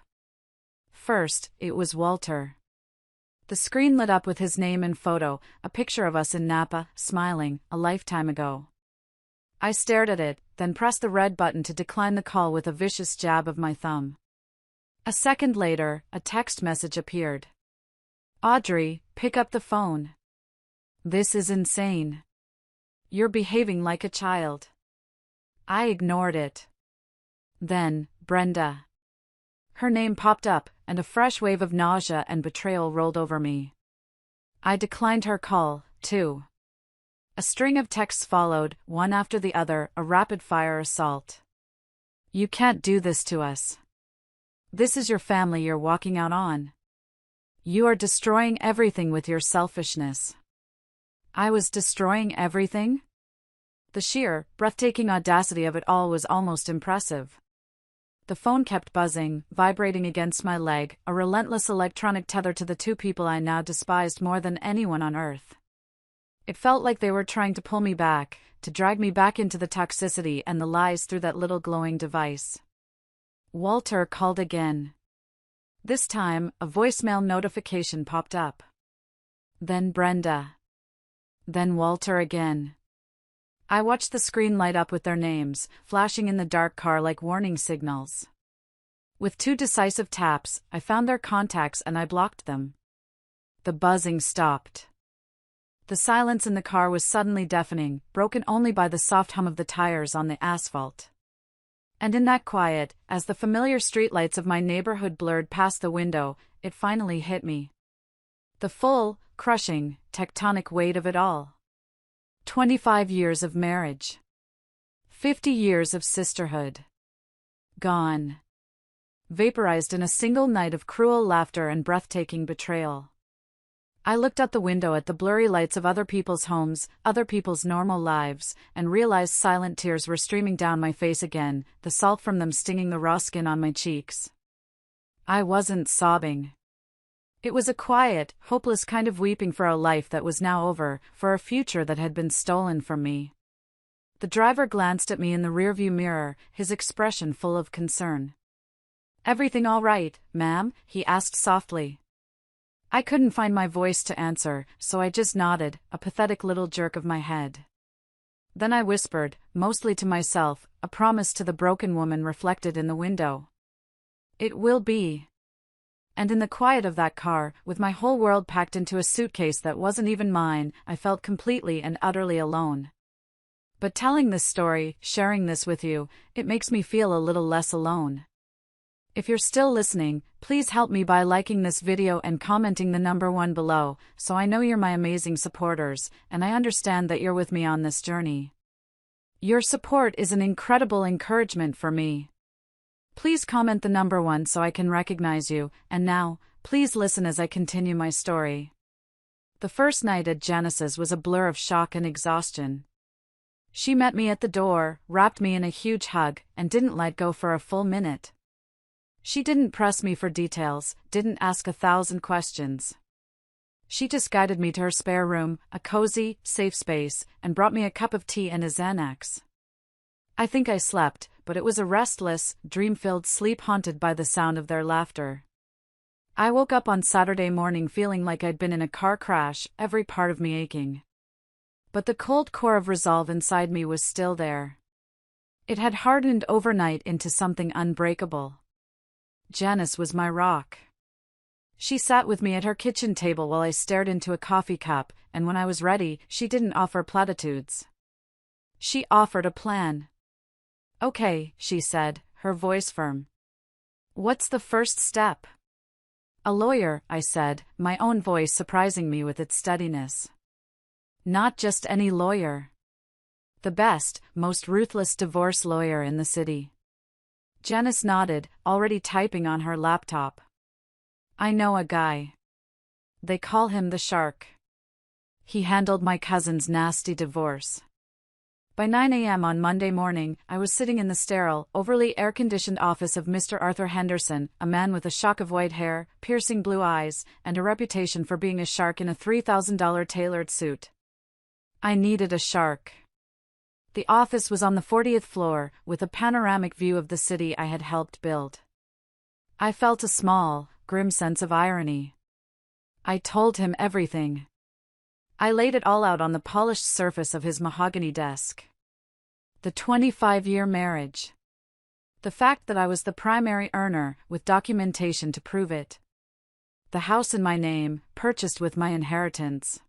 First, it was Walter. The screen lit up with his name and photo, a picture of us in Napa, smiling, a lifetime ago. I stared at it, then pressed the red button to decline the call with a vicious jab of my thumb. A second later, a text message appeared. Audrey, pick up the phone. This is insane. You're behaving like a child. I ignored it. Then, Brenda. Her name popped up, and a fresh wave of nausea and betrayal rolled over me. I declined her call, too. A string of texts followed, one after the other, a rapid-fire assault. You can't do this to us. This is your family you're walking out on. You are destroying everything with your selfishness. I was destroying everything? The sheer, breathtaking audacity of it all was almost impressive. The phone kept buzzing, vibrating against my leg, a relentless electronic tether to the two people I now despised more than anyone on earth. It felt like they were trying to pull me back, to drag me back into the toxicity and the lies through that little glowing device. Walter called again. This time, a voicemail notification popped up. Then Brenda. Then Walter again. I watched the screen light up with their names, flashing in the dark car like warning signals. With 2 decisive taps, I found their contacts and I blocked them. The buzzing stopped. The silence in the car was suddenly deafening, broken only by the soft hum of the tires on the asphalt. And in that quiet, as the familiar streetlights of my neighborhood blurred past the window, it finally hit me. The full, crushing, tectonic weight of it all. 25 years of marriage. 50 years of sisterhood. Gone. Vaporized in a single night of cruel laughter and breathtaking betrayal. I looked out the window at the blurry lights of other people's homes, other people's normal lives, and realized silent tears were streaming down my face again, the salt from them stinging the raw skin on my cheeks. I wasn't sobbing. It was a quiet, hopeless kind of weeping for a life that was now over, for a future that had been stolen from me. The driver glanced at me in the rearview mirror, his expression full of concern. "Everything all right, ma'am?" he asked softly. I couldn't find my voice to answer, so I just nodded, a pathetic little jerk of my head. Then I whispered, mostly to myself, a promise to the broken woman reflected in the window. "It will be." And in the quiet of that car, with my whole world packed into a suitcase that wasn't even mine, I felt completely and utterly alone. But telling this story, sharing this with you, it makes me feel a little less alone. If you're still listening, please help me by liking this video and commenting the number 1 below, so I know you're my amazing supporters, and I understand that you're with me on this journey. Your support is an incredible encouragement for me. Please comment the number 1 so I can recognize you, and now, please listen as I continue my story. The first night at Janice's was a blur of shock and exhaustion. She met me at the door, wrapped me in a huge hug, and didn't let go for a full minute. She didn't press me for details, didn't ask 1,000 questions. She just guided me to her spare room, a cozy, safe space, and brought me a cup of tea and a Xanax. I think I slept, but it was a restless, dream-filled sleep haunted by the sound of their laughter. I woke up on Saturday morning feeling like I'd been in a car crash, every part of me aching. But the cold core of resolve inside me was still there. It had hardened overnight into something unbreakable. Janice was my rock. She sat with me at her kitchen table while I stared into a coffee cup, and when I was ready, she didn't offer platitudes. She offered a plan. "Okay," she said, her voice firm. "What's the first step?" "A lawyer," I said, my own voice surprising me with its steadiness. Not just any lawyer. The best, most ruthless divorce lawyer in the city. Janice nodded, already typing on her laptop. I know a guy. They call him the Shark. He handled my cousin's nasty divorce. By 9 a.m. on Monday morning, I was sitting in the sterile, overly air-conditioned office of Mr. Arthur Henderson, a man with a shock of white hair, piercing blue eyes, and a reputation for being a shark in a $3,000 tailored suit. I needed a shark. The office was on the 40th floor, with a panoramic view of the city I had helped build. I felt a small, grim sense of irony. I told him everything. I laid it all out on the polished surface of his mahogany desk. The 25-year marriage. The fact that I was the primary earner, with documentation to prove it. The house in my name, purchased with my inheritance.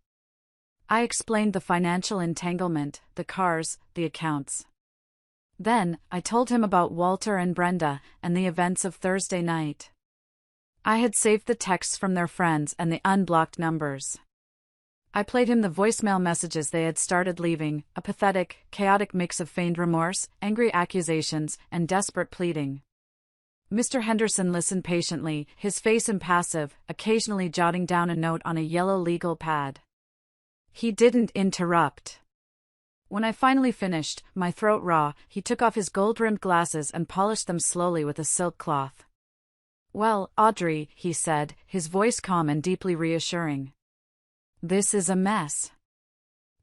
I explained the financial entanglement, the cars, the accounts. Then, I told him about Walter and Brenda, and the events of Thursday night. I had saved the texts from their friends and the unblocked numbers. I played him the voicemail messages they had started leaving, a pathetic, chaotic mix of feigned remorse, angry accusations, and desperate pleading. Mr. Henderson listened patiently, his face impassive, occasionally jotting down a note on a yellow legal pad. He didn't interrupt. When I finally finished, my throat raw, he took off his gold-rimmed glasses and polished them slowly with a silk cloth. Well, Audrey, he said, his voice calm and deeply reassuring. This is a mess.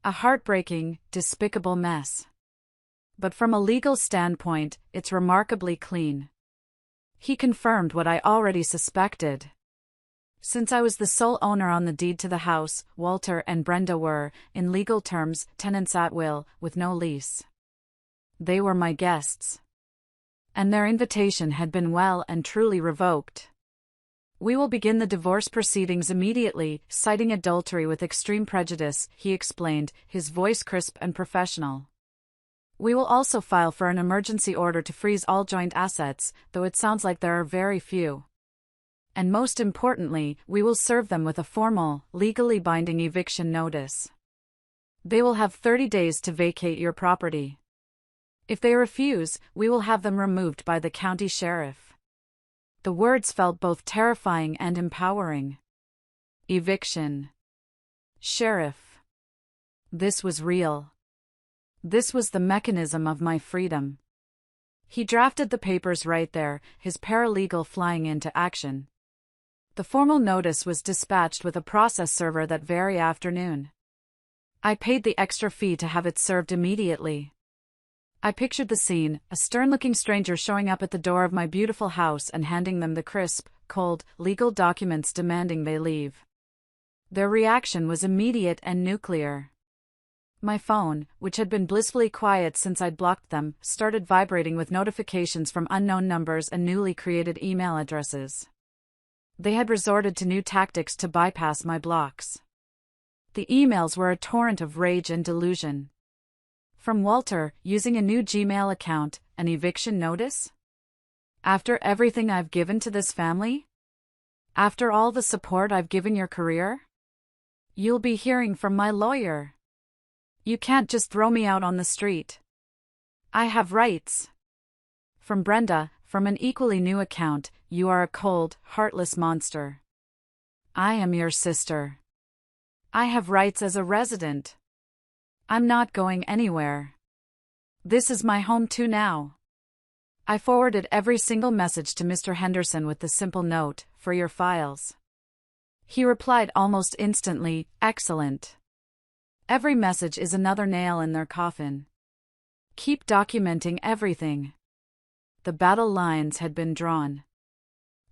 A heartbreaking, despicable mess. But from a legal standpoint, it's remarkably clean. He confirmed what I already suspected. Since I was the sole owner on the deed to the house, Walter and Brenda were, in legal terms, tenants at will, with no lease. They were my guests. And their invitation had been well and truly revoked. We will begin the divorce proceedings immediately, citing adultery with extreme prejudice, he explained, his voice crisp and professional. We will also file for an emergency order to freeze all joint assets, though it sounds like there are very few. And most importantly, we will serve them with a formal, legally binding eviction notice. They will have 30 days to vacate your property. If they refuse, we will have them removed by the county sheriff. The words felt both terrifying and empowering. Eviction. Sheriff. This was real. This was the mechanism of my freedom. He drafted the papers right there, his paralegal flying into action. The formal notice was dispatched with a process server that very afternoon. I paid the extra fee to have it served immediately. I pictured the scene, a stern-looking stranger showing up at the door of my beautiful house and handing them the crisp, cold, legal documents demanding they leave. Their reaction was immediate and nuclear. My phone, which had been blissfully quiet since I'd blocked them, started vibrating with notifications from unknown numbers and newly created email addresses. They had resorted to new tactics to bypass my blocks. The emails were a torrent of rage and delusion. From Walter, using a new Gmail account, an eviction notice? After everything I've given to this family? After all the support I've given your career? You'll be hearing from my lawyer. You can't just throw me out on the street. I have rights. From Brenda, from an equally new account, you are a cold, heartless monster. I am your sister. I have rights as a resident. I'm not going anywhere. This is my home too now. I forwarded every single message to Mr. Henderson with the simple note, for your files. He replied almost instantly, excellent. Every message is another nail in their coffin. Keep documenting everything. The battle lines had been drawn.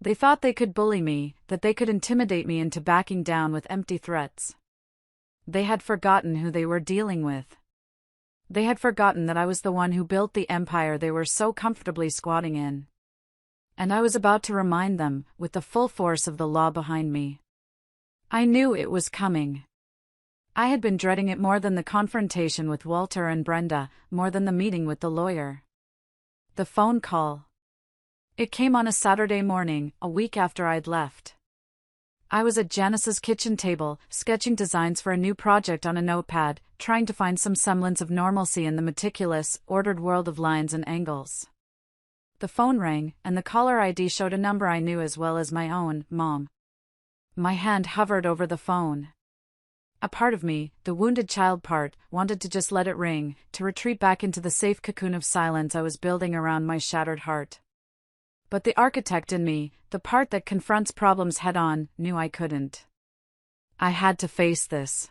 They thought they could bully me, that they could intimidate me into backing down with empty threats. They had forgotten who they were dealing with. They had forgotten that I was the one who built the empire they were so comfortably squatting in. And I was about to remind them, with the full force of the law behind me. I knew it was coming. I had been dreading it more than the confrontation with Walter and Brenda, more than the meeting with the lawyer. The phone call. It came on a Saturday morning, a week after I'd left. I was at Janice's kitchen table, sketching designs for a new project on a notepad, trying to find some semblance of normalcy in the meticulous, ordered world of lines and angles. The phone rang, and the caller ID showed a number I knew as well as my own, Mom. My hand hovered over the phone. A part of me, the wounded child part, wanted to just let it ring, to retreat back into the safe cocoon of silence I was building around my shattered heart. But the architect in me, the part that confronts problems head-on, knew I couldn't. I had to face this.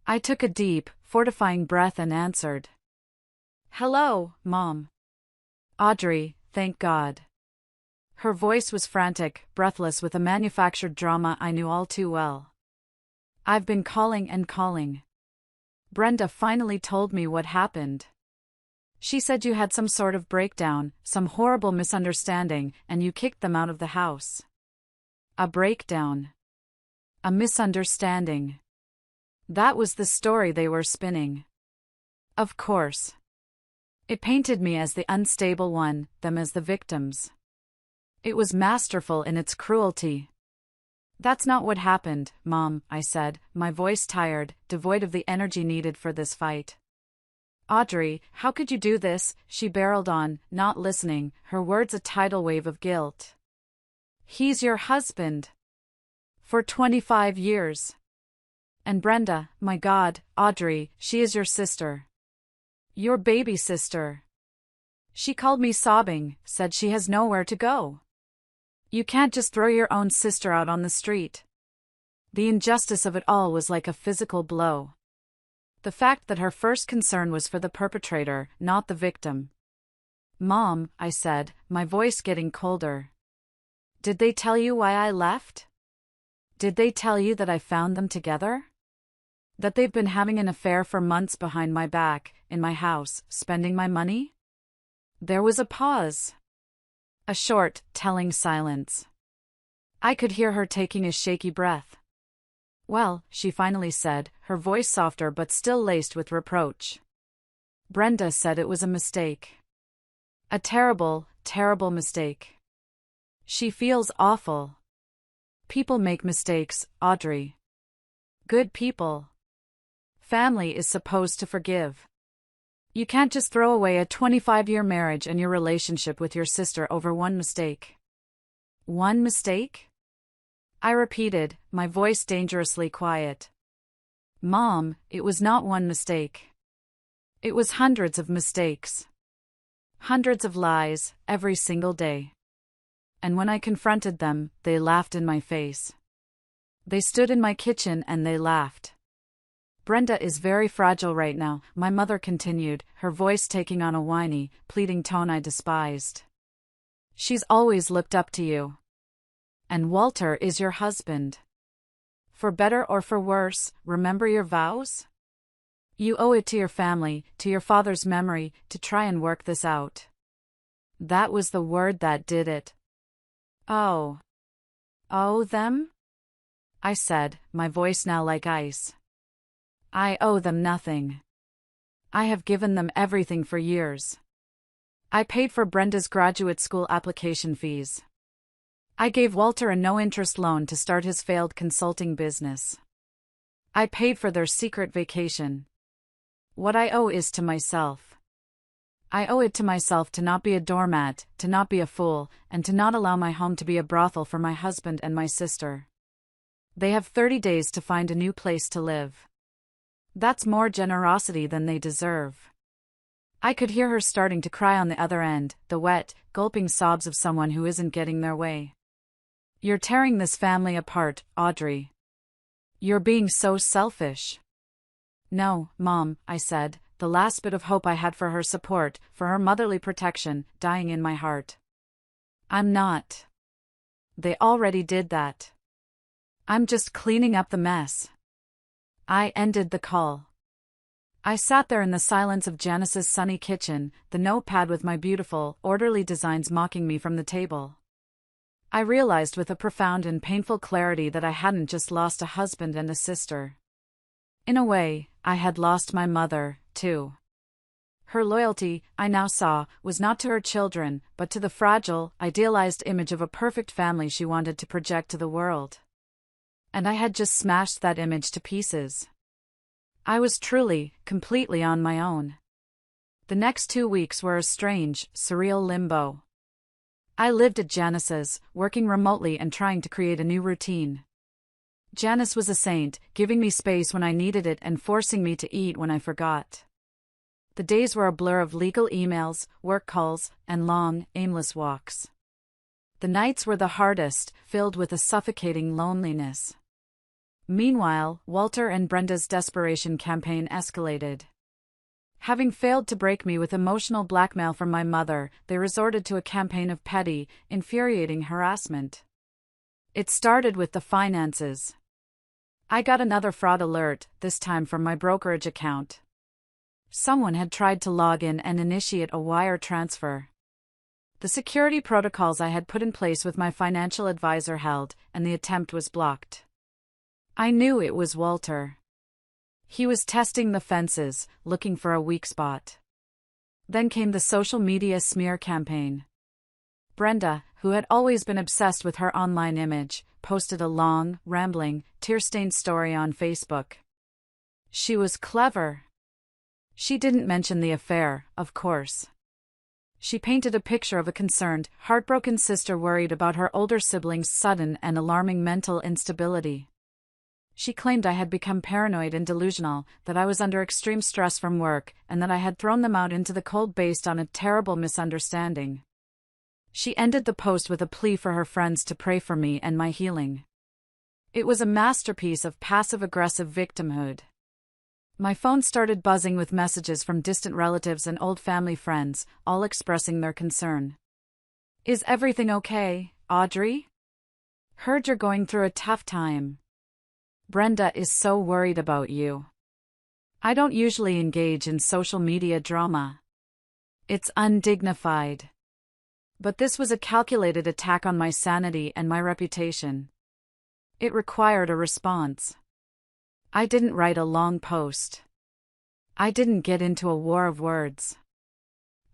I took a deep, fortifying breath and answered. "Hello, Mom." "Audrey, thank God." Her voice was frantic, breathless with a manufactured drama I knew all too well. "I've been calling and calling. Brenda finally told me what happened. She said you had some sort of breakdown, some horrible misunderstanding, and you kicked them out of the house." A breakdown. A misunderstanding. That was the story they were spinning. Of course. It painted me as the unstable one, them as the victims. It was masterful in its cruelty. "That's not what happened, Mom," I said, my voice tired, devoid of the energy needed for this fight. "Audrey, how could you do this?" she barreled on, not listening, her words a tidal wave of guilt. "He's your husband. For 25 years. And Brenda, my God, Audrey, she is your sister. Your baby sister. She called me sobbing, said she has nowhere to go. You can't just throw your own sister out on the street." The injustice of it all was like a physical blow. The fact that her first concern was for the perpetrator, not the victim. "Mom," I said, my voice getting colder. "Did they tell you why I left? Did they tell you that I found them together? That they've been having an affair for months behind my back, in my house, spending my money?" There was a pause. A short, telling silence. I could hear her taking a shaky breath. "Well," she finally said, her voice softer but still laced with reproach. "Brenda said it was a mistake. A terrible, terrible mistake. She feels awful. People make mistakes, Audrey. Good people. Family is supposed to forgive. You can't just throw away a 25-year marriage and your relationship with your sister over one mistake." "One mistake?" I repeated, my voice dangerously quiet. "Mom, it was not one mistake. It was hundreds of mistakes. Hundreds of lies, every single day. And when I confronted them, they laughed in my face. They stood in my kitchen and they laughed. Brenda is very fragile right now," my mother continued, her voice taking on a whiny, pleading tone I despised. "She's always looked up to you. And Walter is your husband. For better or for worse, remember your vows? You owe it to your family, to your father's memory, to try and work this out." That was the word that did it. "Oh. Owe them?" I said, my voice now like ice. "I owe them nothing. I have given them everything for years. I paid for Brenda's graduate school application fees. I gave Walter a no-interest loan to start his failed consulting business. I paid for their secret vacation. What I owe is to myself. I owe it to myself to not be a doormat, to not be a fool, and to not allow my home to be a brothel for my husband and my sister. They have 30 days to find a new place to live. That's more generosity than they deserve." I could hear her starting to cry on the other end, the wet, gulping sobs of someone who isn't getting their way. "You're tearing this family apart, Audrey. You're being so selfish." "No, Mom," I said, the last bit of hope I had for her support, for her motherly protection, dying in my heart. "I'm not. They already did that. I'm just cleaning up the mess." I ended the call. I sat there in the silence of Janice's sunny kitchen, the notepad with my beautiful, orderly designs mocking me from the table. I realized with a profound and painful clarity that I hadn't just lost a husband and a sister. In a way, I had lost my mother, too. Her loyalty, I now saw, was not to her children, but to the fragile, idealized image of a perfect family she wanted to project to the world. and I had just smashed that image to pieces. I was truly, completely on my own. The next 2 weeks were a strange, surreal limbo. I lived at Janice's, working remotely and trying to create a new routine. Janice was a saint, giving me space when I needed it and forcing me to eat when I forgot. The days were a blur of legal emails, work calls, and long, aimless walks. The nights were the hardest, filled with a suffocating loneliness. Meanwhile, Walter and Brenda's desperation campaign escalated. Having failed to break me with emotional blackmail from my mother, they resorted to a campaign of petty, infuriating harassment. It started with the finances. I got another fraud alert, this time from my brokerage account. Someone had tried to log in and initiate a wire transfer. The security protocols I had put in place with my financial advisor held, and the attempt was blocked. I knew it was Walter. He was testing the fences, looking for a weak spot. Then came the social media smear campaign. Brenda, who had always been obsessed with her online image, posted a long, rambling, tear-stained story on Facebook. She was clever. She didn't mention the affair, of course. She painted a picture of a concerned, heartbroken sister worried about her older sibling's sudden and alarming mental instability. She claimed I had become paranoid and delusional, that I was under extreme stress from work, and that I had thrown them out into the cold based on a terrible misunderstanding. She ended the post with a plea for her friends to pray for me and my healing. It was a masterpiece of passive-aggressive victimhood. My phone started buzzing with messages from distant relatives and old family friends, all expressing their concern. "Is everything okay, Audrey? Heard you're going through a tough time. Brenda is so worried about you. I don't usually engage in social media drama. It's undignified. But this was a calculated attack on my sanity and my reputation. It required a response. I didn't write a long post. I didn't get into a war of words.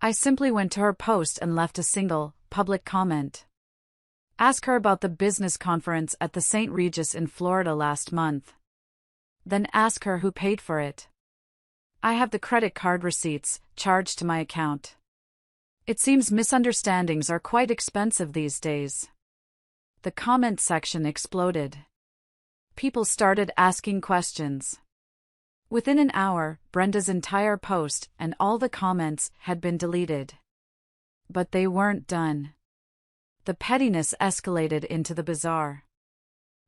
I simply went to her post and left a single, public comment. Ask her about the business conference at the St. Regis in Florida last month. Then ask her who paid for it. I have the credit card receipts, charged to my account. It seems misunderstandings are quite expensive these days." The comment section exploded. People started asking questions. Within an hour, Brenda's entire post and all the comments had been deleted. But they weren't done. The pettiness escalated into the bizarre.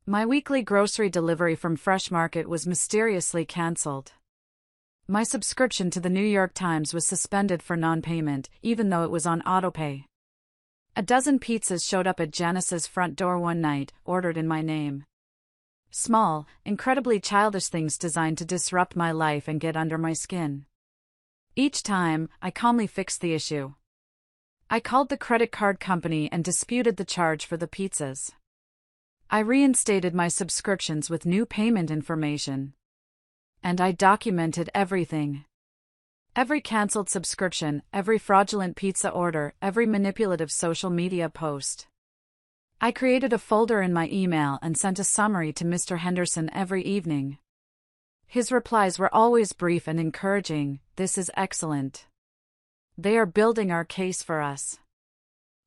My weekly grocery delivery from Fresh Market was mysteriously cancelled. My subscription to the New York Times was suspended for non-payment, even though it was on autopay. A dozen pizzas showed up at Janice's front door one night, ordered in my name. Small, incredibly childish things designed to disrupt my life and get under my skin. Each time, I calmly fixed the issue. I called the credit card company and disputed the charge for the pizzas. I reinstated my subscriptions with new payment information. And I documented everything. Every cancelled subscription, every fraudulent pizza order, every manipulative social media post. I created a folder in my email and sent a summary to Mr. Henderson every evening. His replies were always brief and encouraging. "This is excellent. They are building our case for us."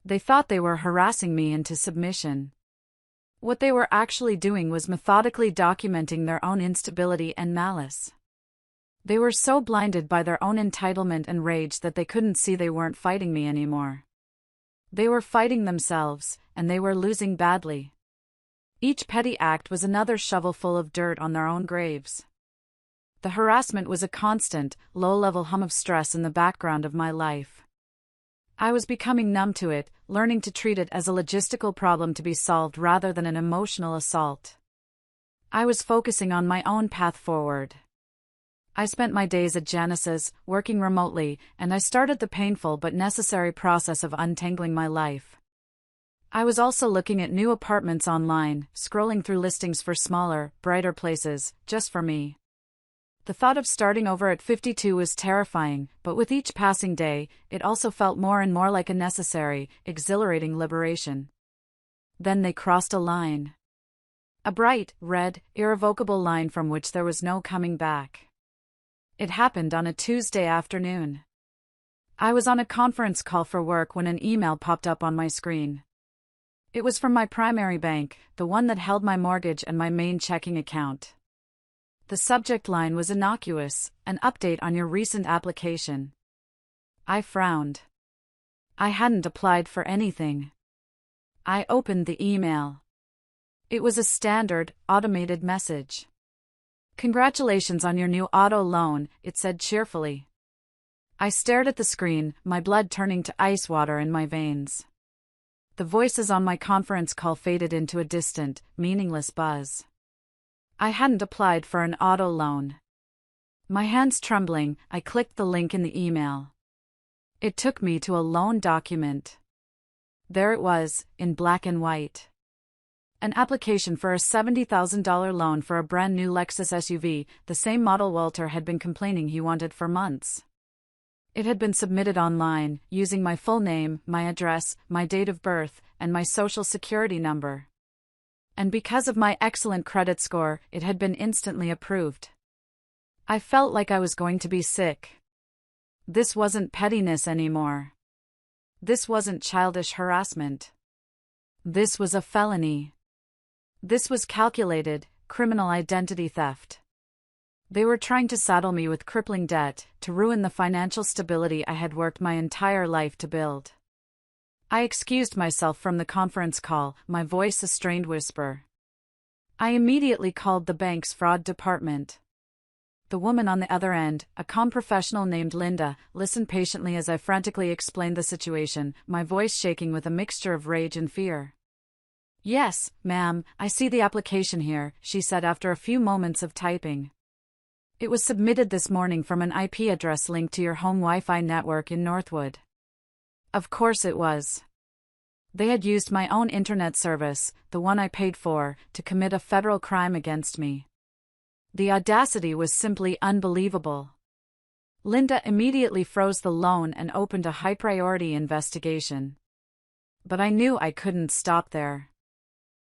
They thought they were harassing me into submission. What they were actually doing was methodically documenting their own instability and malice. They were so blinded by their own entitlement and rage that they couldn't see they weren't fighting me anymore. They were fighting themselves, and they were losing badly. Each petty act was another shovelful of dirt on their own graves. The harassment was a constant, low-level hum of stress in the background of my life. I was becoming numb to it, learning to treat it as a logistical problem to be solved rather than an emotional assault. I was focusing on my own path forward. I spent my days at Janice's, working remotely, and I started the painful but necessary process of untangling my life. I was also looking at new apartments online, scrolling through listings for smaller, brighter places, just for me. The thought of starting over at 52 was terrifying, but with each passing day, it also felt more and more like a necessary, exhilarating liberation. Then they crossed a line. A bright, red, irrevocable line from which there was no coming back. It happened on a Tuesday afternoon. I was on a conference call for work when an email popped up on my screen. It was from my primary bank, the one that held my mortgage and my main checking account. The subject line was innocuous, an update on your recent application. I frowned. I hadn't applied for anything. I opened the email. It was a standard, automated message. "Congratulations on your new auto loan," it said cheerfully. I stared at the screen, my blood turning to ice water in my veins. The voices on my conference call faded into a distant, meaningless buzz. I hadn't applied for an auto loan. My hands trembling, I clicked the link in the email. It took me to a loan document. There it was, in black and white. An application for a $70,000 loan for a brand new Lexus SUV, the same model Walter had been complaining he wanted for months. It had been submitted online, using my full name, my address, my date of birth, and my social security number. And because of my excellent credit score, it had been instantly approved. I felt like I was going to be sick. This wasn't pettiness anymore. This wasn't childish harassment. This was a felony. This was calculated, criminal identity theft. They were trying to saddle me with crippling debt, to ruin the financial stability I had worked my entire life to build. I excused myself from the conference call, my voice a strained whisper. I immediately called the bank's fraud department. The woman on the other end, a calm professional named Linda, listened patiently as I frantically explained the situation, my voice shaking with a mixture of rage and fear. "Yes, ma'am, I see the application here," she said after a few moments of typing. "It was submitted this morning from an IP address linked to your home Wi-Fi network in Northwood." Of course it was. They had used my own internet service, the one I paid for, to commit a federal crime against me. The audacity was simply unbelievable. Linda immediately froze the loan and opened a high-priority investigation. But I knew I couldn't stop there.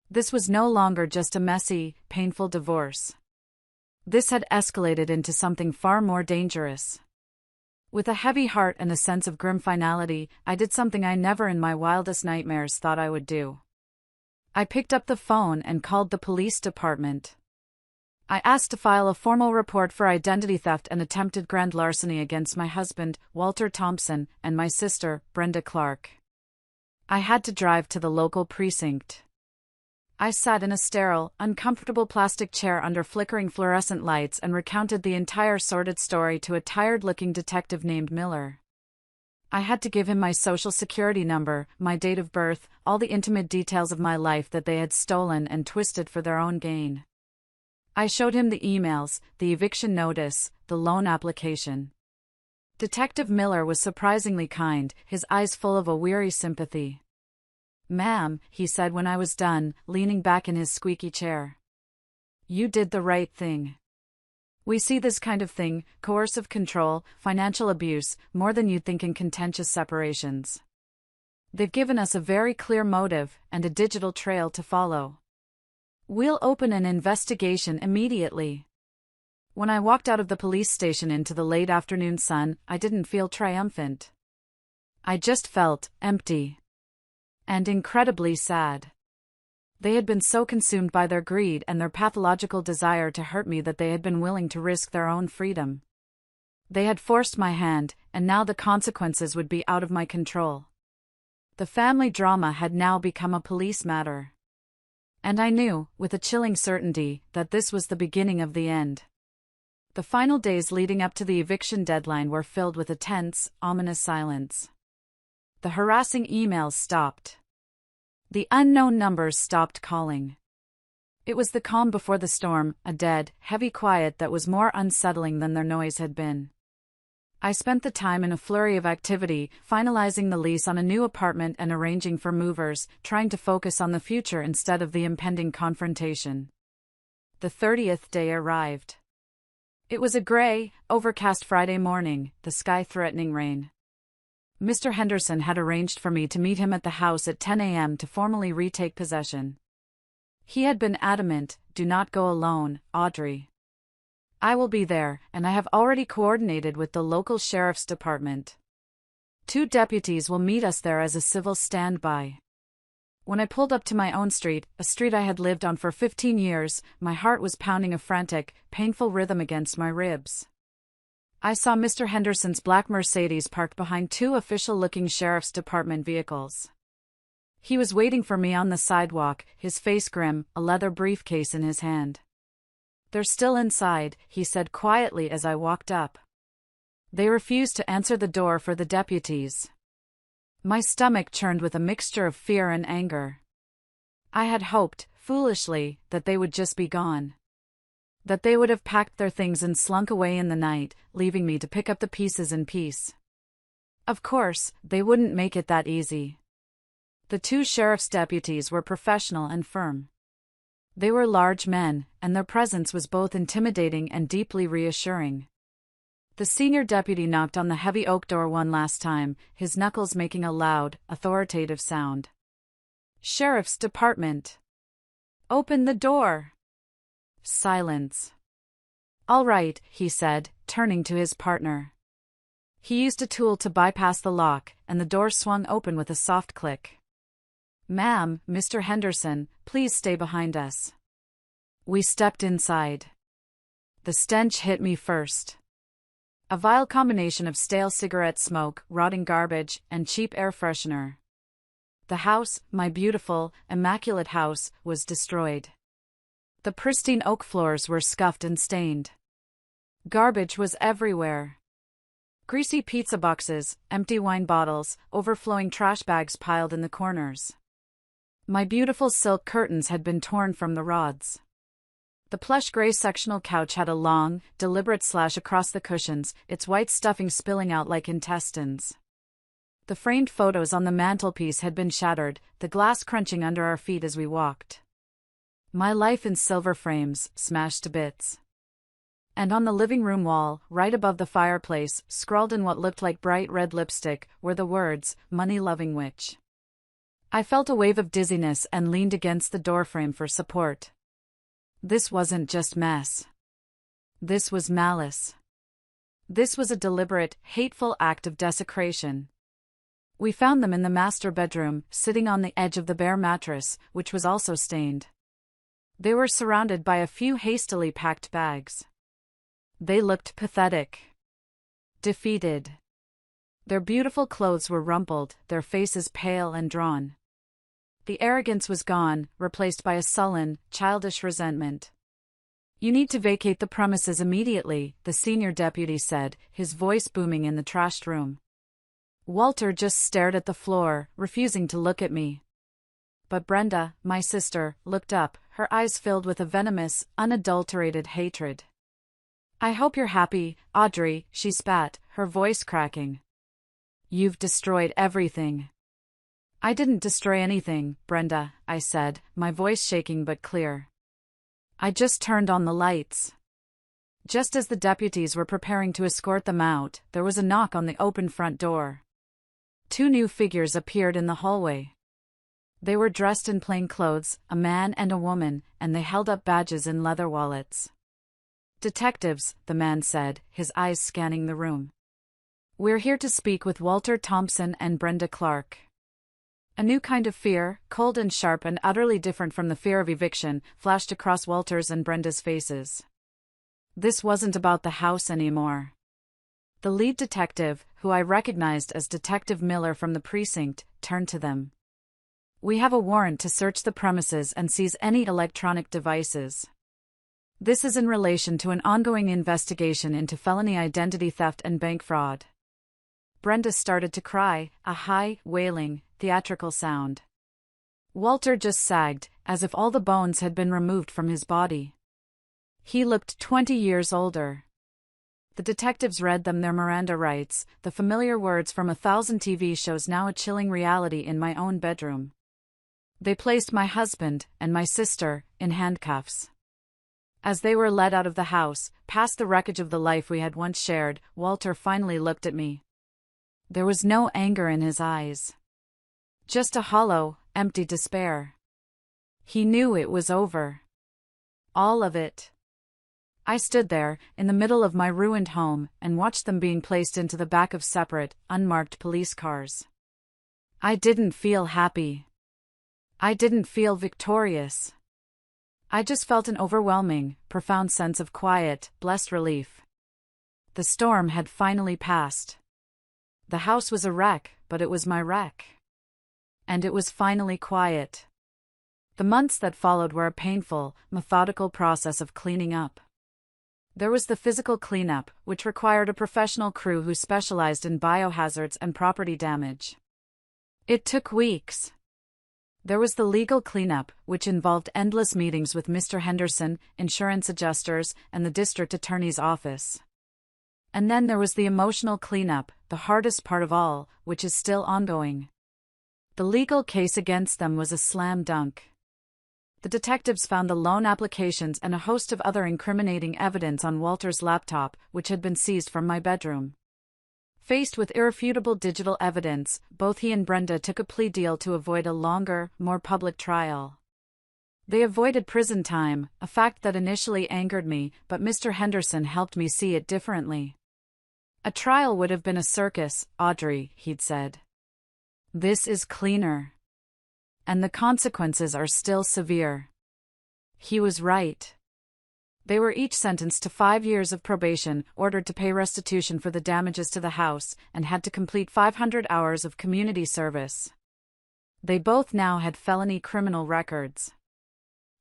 This was no longer just a messy, painful divorce. This had escalated into something far more dangerous. With a heavy heart and a sense of grim finality, I did something I never in my wildest nightmares thought I would do. I picked up the phone and called the police department. I asked to file a formal report for identity theft and attempted grand larceny against my husband, Walter Thompson, and my sister, Brenda Clark. I had to drive to the local precinct. I sat in a sterile, uncomfortable plastic chair under flickering fluorescent lights and recounted the entire sordid story to a tired-looking detective named Miller. I had to give him my social security number, my date of birth, all the intimate details of my life that they had stolen and twisted for their own gain. I showed him the emails, the eviction notice, the loan application. Detective Miller was surprisingly kind, his eyes full of a weary sympathy. "Ma'am," he said when I was done, leaning back in his squeaky chair. "You did the right thing. We see this kind of thing, coercive control, financial abuse, more than you'd think in contentious separations. They've given us a very clear motive, and a digital trail to follow. We'll open an investigation immediately." When I walked out of the police station into the late afternoon sun, I didn't feel triumphant. I just felt empty. And incredibly sad. They had been so consumed by their greed and their pathological desire to hurt me that they had been willing to risk their own freedom. They had forced my hand, and now the consequences would be out of my control. The family drama had now become a police matter. And I knew, with a chilling certainty, that this was the beginning of the end. The final days leading up to the eviction deadline were filled with a tense, ominous silence. The harassing emails stopped. The unknown numbers stopped calling. It was the calm before the storm, a dead, heavy quiet that was more unsettling than their noise had been. I spent the time in a flurry of activity, finalizing the lease on a new apartment and arranging for movers, trying to focus on the future instead of the impending confrontation. The 30th day arrived. It was a gray, overcast Friday morning, the sky threatening rain. Mr. Henderson had arranged for me to meet him at the house at 10 a.m. to formally retake possession. He had been adamant, "Do not go alone, Audrey. I will be there, and I have already coordinated with the local sheriff's department. 2 deputies will meet us there as a civil standby." When I pulled up to my own street, a street I had lived on for 15 years, my heart was pounding a frantic, painful rhythm against my ribs. I saw Mr. Henderson's black Mercedes parked behind 2 official-looking sheriff's department vehicles. He was waiting for me on the sidewalk, his face grim, a leather briefcase in his hand. "They're still inside," he said quietly as I walked up. They refused to answer the door for the deputies. My stomach churned with a mixture of fear and anger. I had hoped, foolishly, that they would just be gone. That they would have packed their things and slunk away in the night, leaving me to pick up the pieces in peace. Of course, they wouldn't make it that easy. The 2 sheriff's deputies were professional and firm. They were large men, and their presence was both intimidating and deeply reassuring. The senior deputy knocked on the heavy oak door one last time, his knuckles making a loud, authoritative sound. "Sheriff's Department. Open the door." Silence. "All right," he said, turning to his partner. He used a tool to bypass the lock, and the door swung open with a soft click. "Ma'am, Mr. Henderson, please stay behind us." We stepped inside. The stench hit me first. A vile combination of stale cigarette smoke, rotting garbage, and cheap air freshener. The house, my beautiful, immaculate house, was destroyed. The pristine oak floors were scuffed and stained. Garbage was everywhere. Greasy pizza boxes, empty wine bottles, overflowing trash bags piled in the corners. My beautiful silk curtains had been torn from the rods. The plush gray sectional couch had a long, deliberate slash across the cushions, its white stuffing spilling out like intestines. The framed photos on the mantelpiece had been shattered, the glass crunching under our feet as we walked. My life in silver frames, smashed to bits. And on the living room wall, right above the fireplace, scrawled in what looked like bright red lipstick, were the words, "Money-loving witch." I felt a wave of dizziness and leaned against the doorframe for support. This wasn't just mess. This was malice. This was a deliberate, hateful act of desecration. We found them in the master bedroom, sitting on the edge of the bare mattress, which was also stained. They were surrounded by a few hastily packed bags. They looked pathetic. Defeated. Their beautiful clothes were rumpled, their faces pale and drawn. The arrogance was gone, replaced by a sullen, childish resentment. "You need to vacate the premises immediately," the senior deputy said, his voice booming in the trashed room. Walter just stared at the floor, refusing to look at me. But Brenda, my sister, looked up, her eyes filled with a venomous, unadulterated hatred. "I hope you're happy, Audrey," she spat, her voice cracking. "You've destroyed everything." "I didn't destroy anything, Brenda," I said, my voice shaking but clear. "I just turned on the lights." Just as the deputies were preparing to escort them out, there was a knock on the open front door. 2 new figures appeared in the hallway. They were dressed in plain clothes, a man and a woman, and they held up badges in leather wallets. "Detectives," the man said, his eyes scanning the room. "We're here to speak with Walter Thompson and Brenda Clark." A new kind of fear, cold and sharp and utterly different from the fear of eviction, flashed across Walter's and Brenda's faces. This wasn't about the house anymore. The lead detective, who I recognized as Detective Miller from the precinct, turned to them. "We have a warrant to search the premises and seize any electronic devices. This is in relation to an ongoing investigation into felony identity theft and bank fraud." Brenda started to cry, a high, wailing, theatrical sound. Walter just sagged, as if all the bones had been removed from his body. He looked 20 years older. The detectives read them their Miranda rights, the familiar words from 1,000 TV shows now a chilling reality in my own bedroom. They placed my husband, and my sister, in handcuffs. As they were led out of the house, past the wreckage of the life we had once shared, Walter finally looked at me. There was no anger in his eyes. Just a hollow, empty despair. He knew it was over. All of it. I stood there, in the middle of my ruined home, and watched them being placed into the back of separate, unmarked police cars. I didn't feel happy. I didn't feel victorious. I just felt an overwhelming, profound sense of quiet, blessed relief. The storm had finally passed. The house was a wreck, but it was my wreck. And it was finally quiet. The months that followed were a painful, methodical process of cleaning up. There was the physical cleanup, which required a professional crew who specialized in biohazards and property damage. It took weeks. There was the legal cleanup, which involved endless meetings with Mr. Henderson, insurance adjusters, and the district attorney's office. And then there was the emotional cleanup, the hardest part of all, which is still ongoing. The legal case against them was a slam dunk. The detectives found the loan applications and a host of other incriminating evidence on Walter's laptop, which had been seized from my bedroom. Faced with irrefutable digital evidence, both he and Brenda took a plea deal to avoid a longer, more public trial. They avoided prison time, a fact that initially angered me, but Mr. Henderson helped me see it differently. A trial would have been a circus, Audrey, he'd said. This is cleaner. And the consequences are still severe. He was right. They were each sentenced to 5 years of probation, ordered to pay restitution for the damages to the house, and had to complete 500 hours of community service. They both now had felony criminal records.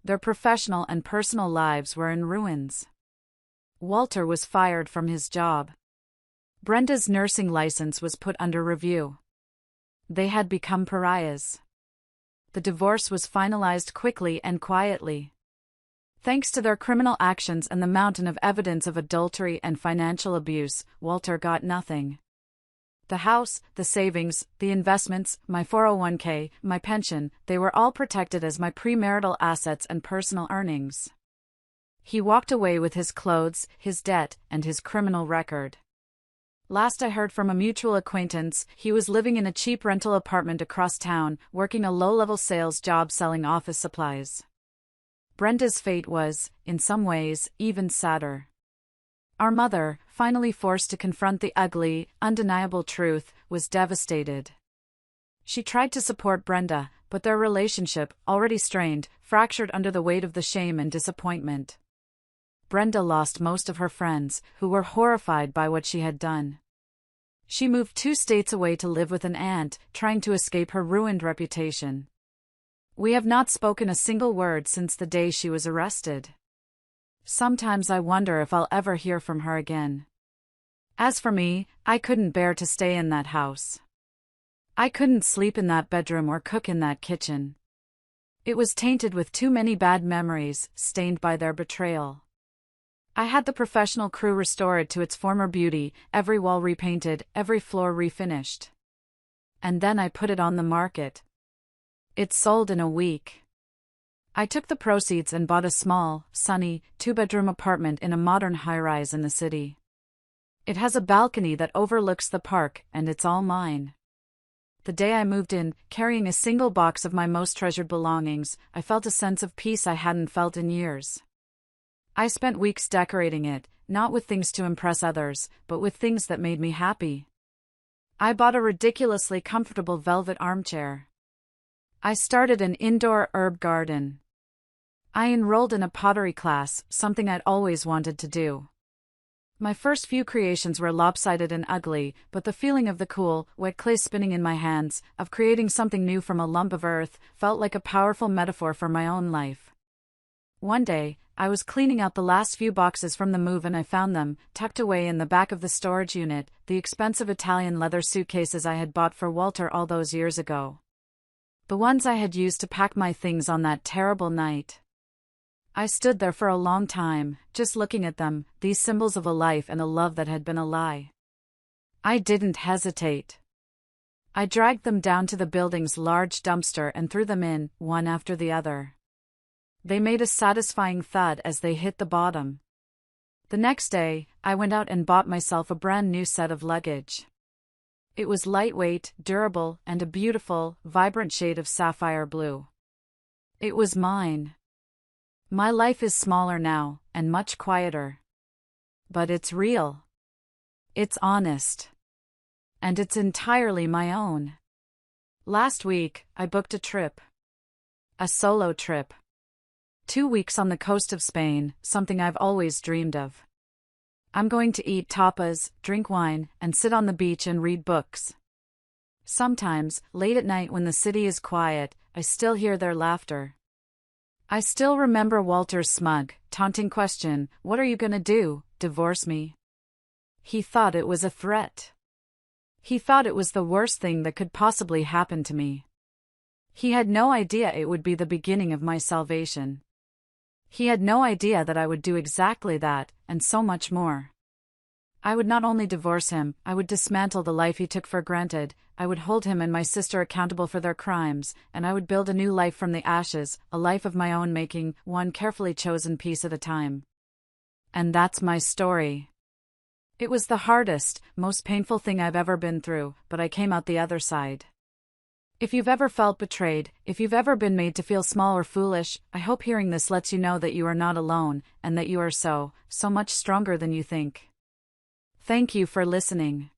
Their professional and personal lives were in ruins. Walter was fired from his job. Brenda's nursing license was put under review. They had become pariahs. The divorce was finalized quickly and quietly. Thanks to their criminal actions and the mountain of evidence of adultery and financial abuse, Walter got nothing. The house, the savings, the investments, my 401k, my pension, they were all protected as my premarital assets and personal earnings. He walked away with his clothes, his debt, and his criminal record. Last I heard from a mutual acquaintance, he was living in a cheap rental apartment across town, working a low-level sales job selling office supplies. Brenda's fate was, in some ways, even sadder. Our mother, finally forced to confront the ugly, undeniable truth, was devastated. She tried to support Brenda, but their relationship, already strained, fractured under the weight of the shame and disappointment. Brenda lost most of her friends, who were horrified by what she had done. She moved 2 states away to live with an aunt, trying to escape her ruined reputation. We have not spoken a single word since the day she was arrested. Sometimes I wonder if I'll ever hear from her again. As for me, I couldn't bear to stay in that house. I couldn't sleep in that bedroom or cook in that kitchen. It was tainted with too many bad memories, stained by their betrayal. I had the professional crew restored to its former beauty, every wall repainted, every floor refinished. And then I put it on the market. It sold in a week. I took the proceeds and bought a small, sunny, 2-bedroom apartment in a modern high-rise in the city. It has a balcony that overlooks the park, and it's all mine. The day I moved in, carrying a single box of my most treasured belongings, I felt a sense of peace I hadn't felt in years. I spent weeks decorating it, not with things to impress others, but with things that made me happy. I bought a ridiculously comfortable velvet armchair. I started an indoor herb garden. I enrolled in a pottery class, something I'd always wanted to do. My first few creations were lopsided and ugly, but the feeling of the cool, wet clay spinning in my hands, of creating something new from a lump of earth, felt like a powerful metaphor for my own life. One day, I was cleaning out the last few boxes from the move and I found them, tucked away in the back of the storage unit, the expensive Italian leather suitcases I had bought for Walter all those years ago. The ones I had used to pack my things on that terrible night. I stood there for a long time, just looking at them, these symbols of a life and a love that had been a lie. I didn't hesitate. I dragged them down to the building's large dumpster and threw them in, one after the other. They made a satisfying thud as they hit the bottom. The next day, I went out and bought myself a brand new set of luggage. It was lightweight, durable, and a beautiful, vibrant shade of sapphire blue. It was mine. My life is smaller now, and much quieter. But it's real. It's honest. And it's entirely my own. Last week, I booked a trip. A solo trip. 2 weeks on the coast of Spain, something I've always dreamed of. I'm going to eat tapas, drink wine, and sit on the beach and read books. Sometimes, late at night when the city is quiet, I still hear their laughter. I still remember Walter's smug, taunting question, "What are you gonna do, divorce me?" He thought it was a threat. He thought it was the worst thing that could possibly happen to me. He had no idea it would be the beginning of my salvation. He had no idea that I would do exactly that, and so much more. I would not only divorce him, I would dismantle the life he took for granted, I would hold him and my sister accountable for their crimes, and I would build a new life from the ashes, a life of my own making, one carefully chosen piece at a time. And that's my story. It was the hardest, most painful thing I've ever been through, but I came out the other side. If you've ever felt betrayed, if you've ever been made to feel small or foolish, I hope hearing this lets you know that you are not alone, and that you are so much stronger than you think. Thank you for listening.